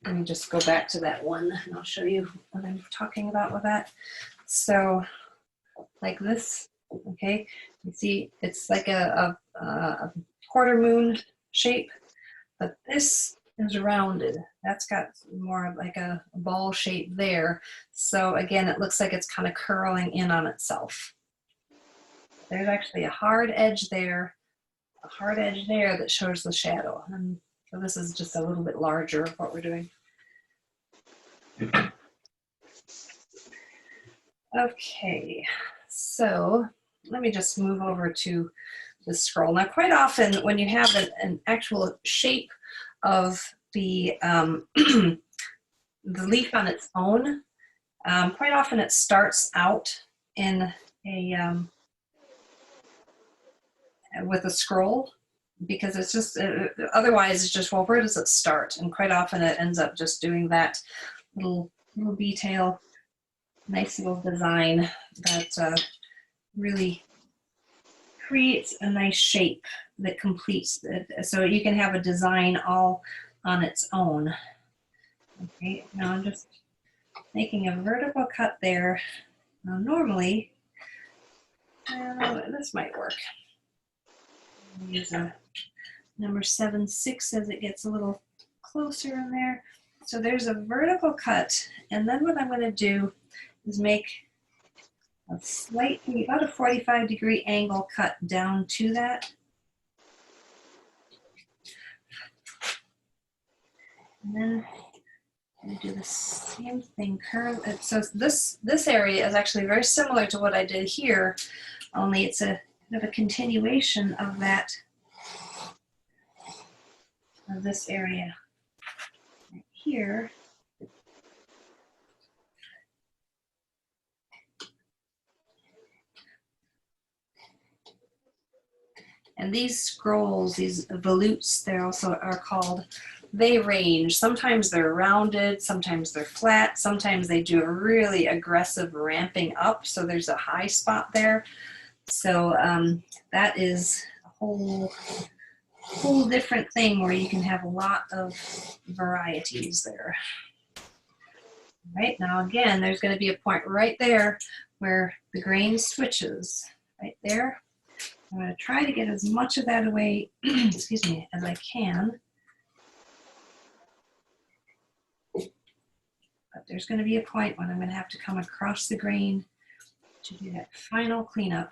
let me just go back to that one and I'll show you what I'm talking about with that. So like this, okay, you see it's like a quarter moon shape, but this is rounded. That's got more of like a ball shape there. So again, it looks like it's kind of curling in on itself. There's actually a hard edge there, a hard edge there that shows the shadow. And so this is just a little bit larger of what we're doing. Okay, so let me just move over to the scroll. Now, quite often when you have an actual shape of the, the leaf on its own, quite often it starts out in a, with a scroll, because it's just, otherwise it's just, well, where does it start? And quite often it ends up just doing that little detail, nice little design that really creates a nice shape that completes it. So you can have a design all on its own. Okay, now I'm just making a vertical cut there. Now normally, this might work. I'll use a number 7/6 as it gets a little closer in there. So there's a vertical cut, and then what I'm going to do is make a slightly, about a 45-degree angle cut down to that. And then I'm going to do the same thing, curve. So this area is actually very similar to what I did here, only it's a bit of a continuation of that, of this area right here. And these scrolls, these volutes, they also are called, they range. Sometimes they're rounded, sometimes they're flat, sometimes they do a really aggressive ramping up, so there's a high spot there. So that is a whole different thing where you can have a lot of varieties there. Right, now again, there's going to be a point right there where the grain switches, right there. I'm going to try to get as much of that away, excuse me, as I can. But there's going to be a point when I'm going to have to come across the grain to do that final cleanup.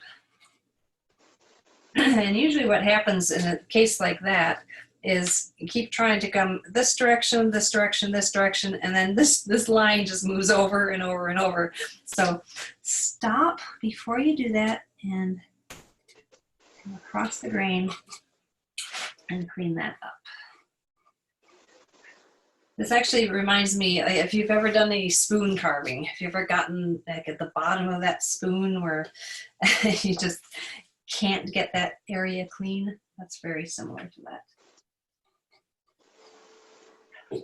And usually what happens in a case like that is you keep trying to come this direction, this direction, this direction, and then this line just moves over and over and over. So stop before you do that and come across the grain and clean that up. This actually reminds me, if you've ever done any spoon carving, if you've ever gotten like at the bottom of that spoon where you just can't get that area clean, that's very similar to that.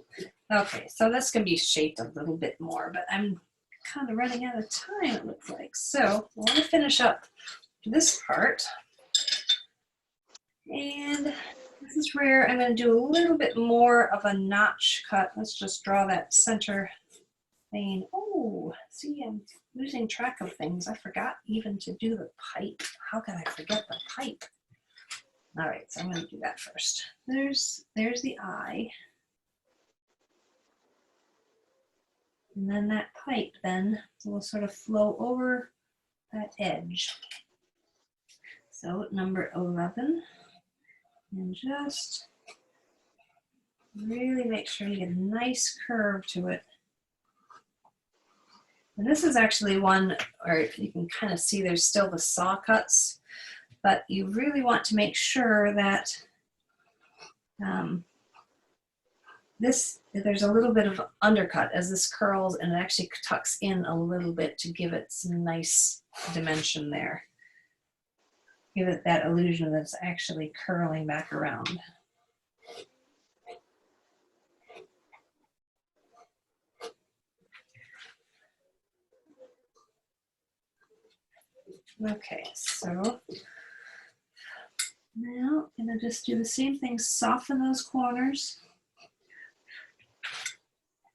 Okay, so this can be shaped a little bit more, but I'm kind of running out of time, it looks like. So I want to finish up this part. And this is where I'm going to do a little bit more of a notch cut. Let's just draw that center vein. Oh, see, I'm losing track of things. I forgot even to do the pipe. How could I forget the pipe? All right, so I'm going to do that first. There's the eye. And then that pipe then will sort of flow over that edge. So number 11. And just really make sure you get a nice curve to it. And this is actually one, or you can kind of see there's still the saw cuts, but you really want to make sure that there's a little bit of undercut as this curls, and it actually tucks in a little bit to give it some nice dimension there. Give it that illusion that it's actually curling back around. Okay, so now I'm going to just do the same thing, soften those corners.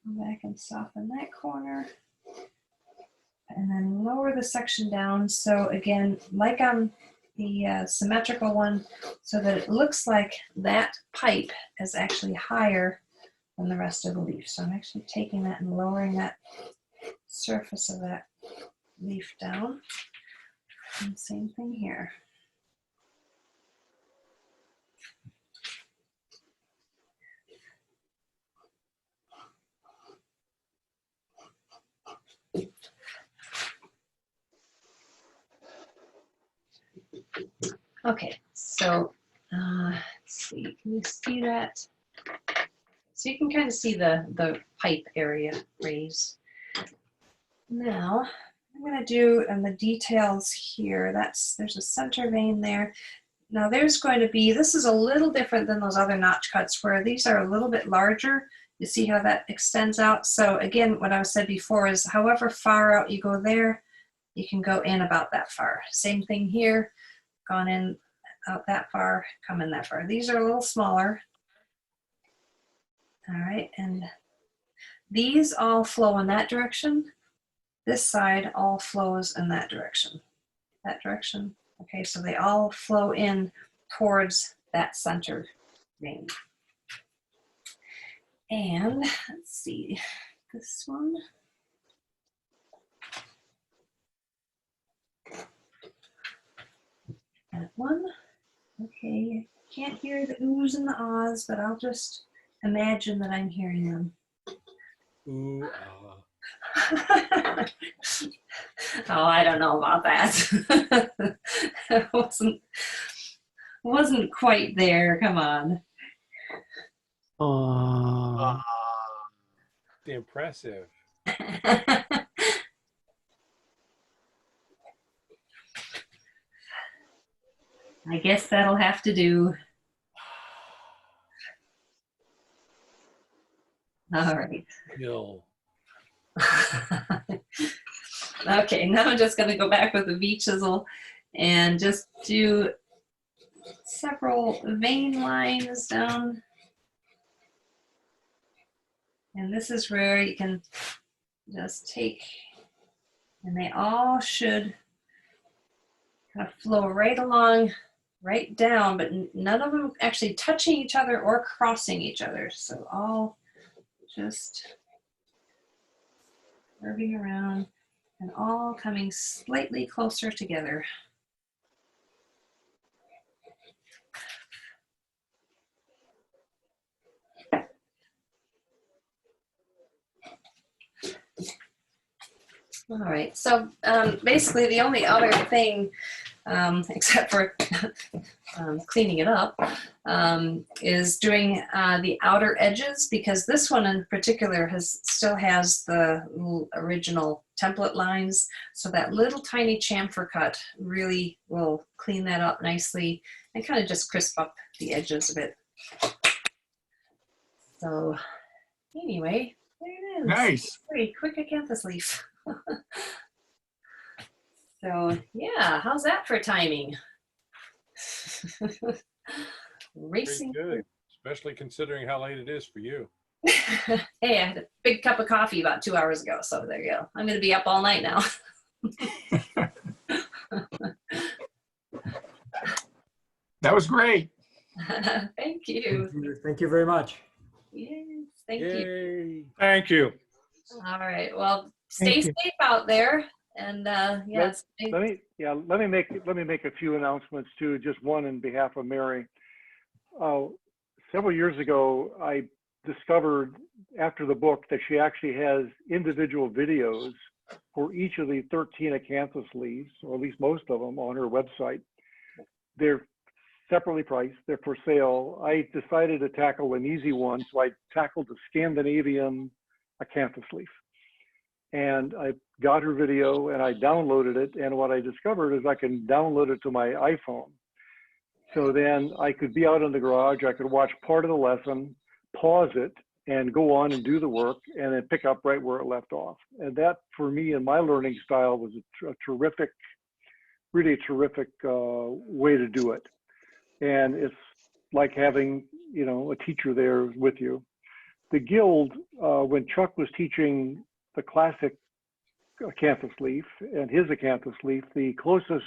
Come back and soften that corner. And then lower the section down. So again, like on the symmetrical one, so that it looks like that pipe is actually higher than the rest of the leaf. So I'm actually taking that and lowering that surface of that leaf down. And same thing here. Okay, so let's see, can you see that? So you can kind of see the pipe area raised. Now, I'm gonna do in the details here, there's a center vein there. Now there's going to be, this is a little different than those other notch cuts where these are a little bit larger. You see how that extends out? So again, what I said before is however far out you go there, you can go in about that far. Same thing here, gone in out that far, come in that far. These are a little smaller. All right, and these all flow in that direction. This side all flows in that direction. That direction. Okay, so they all flow in towards that center vein. And let's see, this one. That one. Okay, can't hear the oohs and the ahs, but I'll just imagine that I'm hearing them. Ooh, Oh, I don't know about that. It wasn't quite there. Come on. impressive. I guess that'll have to do. All right. Bill. Okay, now I'm just going to go back with the V chisel and just do several vein lines down. And this is where you can just take, and they all should kind of flow right along, right down, but none of them actually touching each other or crossing each other. So all just curving around and all coming slightly closer together. All right, so basically the only other thing, except for cleaning it up, is doing the outer edges, because this one in particular still has the original template lines. So that little tiny chamfer cut really will clean that up nicely and kind of just crisp up the edges a bit. So anyway, there it is. Nice. Very quick acanthus leaf. So yeah, how's that for timing? Racing. Pretty good, especially considering how late it is for you. Hey, I had a big cup of coffee about 2 hours ago, so there you go. I'm going to be up all night now. That was great. Thank you. Thank you very much. Yes, thank you. Yay. Thank you. All right. Well, stay Thank you. safe out there, and yes. Let me make a few announcements too. Just one in behalf of Mary. Several years ago, I discovered after the book that she actually has individual videos for each of the 13 acanthus leaves, or at least most of them, on her website. They're separately priced. They're for sale. I decided to tackle an easy one, so I tackled the Scandinavian acanthus leaf. And I got her video and I downloaded it. And what I discovered is I can download it to my iPhone. So then I could be out in the garage, I could watch part of the lesson, pause it, and go on and do the work, and then pick up right where it left off. And that, for me and my learning style, was a terrific, really a terrific way to do it. And it's like having, a teacher there with you. the guild, when Chuck was teaching the classic Acanthus leaf and his Acanthus leaf, the closest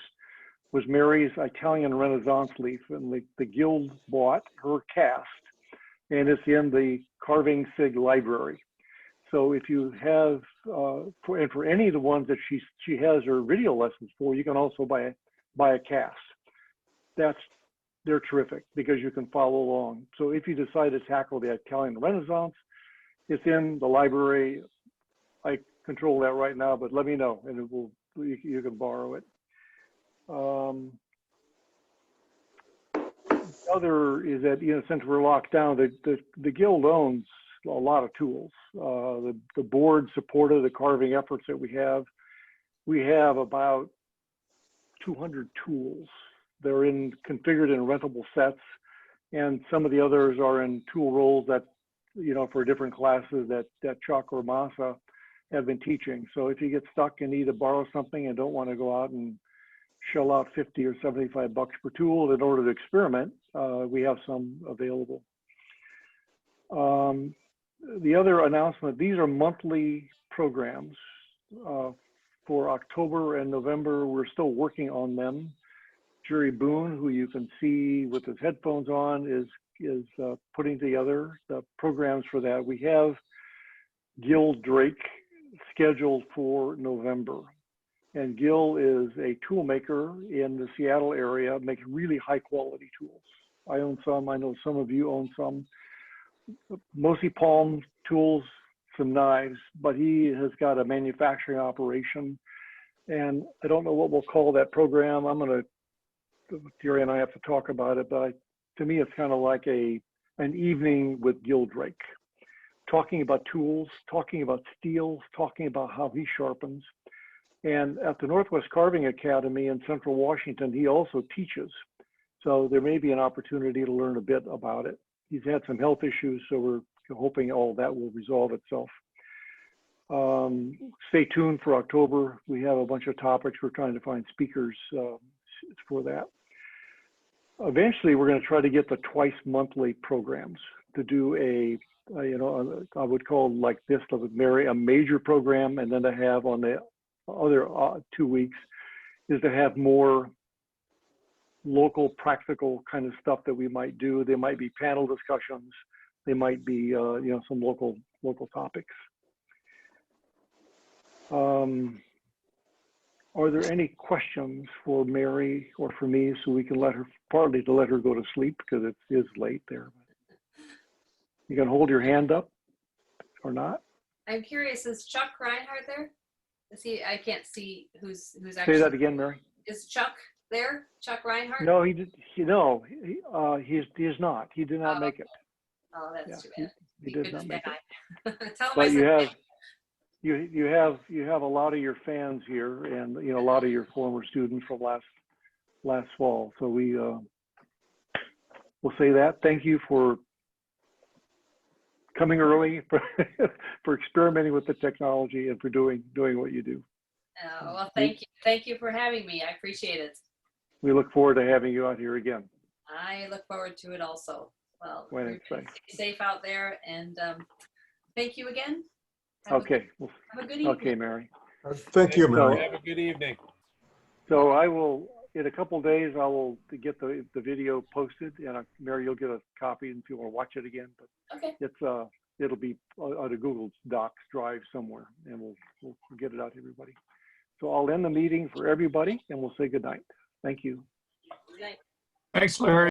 was Mary's Italian Renaissance leaf, and the guild bought her cast, and it's in the Carving SIG library. So if you have, for any of the ones that she has her video lessons for, you can also buy a cast. They're terrific because you can follow along. So if you decide to tackle the Italian Renaissance, it's in the library. I control that right now, but let me know and you can borrow it. Other is that, since we're locked down, the guild owns a lot of tools. The board supported the carving efforts that we have. We have about 200 tools. They're configured in rentable sets, and some of the others are in tool rolls that, for different classes that Chuck or Masa have been teaching. So if you get stuck and need to borrow something and don't want to go out and shell out 50 or 75 bucks per tool in order to experiment, we have some available. The other announcement, these are monthly programs. For October and November, we're still working on them. Jerry Boone, who you can see with his headphones on, is putting together the programs for that. We have Gil Drake scheduled for November. And Gil is a tool maker in the Seattle area, makes really high quality tools. I own some, I know some of you own some. Mostly palm tools, some knives, but he has got a manufacturing operation. And I don't know what we'll call that program. Jerry and I have to talk about it, but to me, it's kind of like an evening with Gil Drake, talking about tools, talking about steels, talking about how he sharpens. And at the Northwest Carving Academy in Central Washington, he also teaches. So there may be an opportunity to learn a bit about it. He's had some health issues, so we're hoping all that will resolve itself. Stay tuned for October. We have a bunch of topics. We're trying to find speakers for that. Eventually, we're going to try to get the twice monthly programs to do I would call like this, a major program, and then to have on the other 2 weeks is to have more local practical kind of stuff that we might do. There might be panel discussions. They might be some local topics. Are there any questions for Mary or for me, so we can partly to let her go to sleep because it is late there. You can hold your hand up or not. I'm curious, is Chuck Reinhardt there? I can't see who's actually. Say that again, Mary. Is Chuck there? Chuck Reinhardt? No, he is not. He did not make it. Oh, that's too Yeah, bad. he did not make it. Tell him But I said you have a lot of your fans here, and a lot of your former students from last fall. So we'll say that. Thank you for coming early, for experimenting with the technology, and for doing what you do. well, thank you. Thank you for having me. I appreciate it. We look forward to having you out here again. I look forward to it also. Well, Thanks. stay safe out there, and thank you again. Okay. Have a good evening. Okay, Mary. Thank you, Mary. Have a good evening. So I will, in a couple of days, I will get the video posted, and Mary, you'll get a copy if you want to watch it again. But Okay. it'll be on a Google Docs drive somewhere, and we'll get it out to everybody. So I'll end the meeting for everybody, and we'll say good night. Thank you. Good night. Thanks, Larry.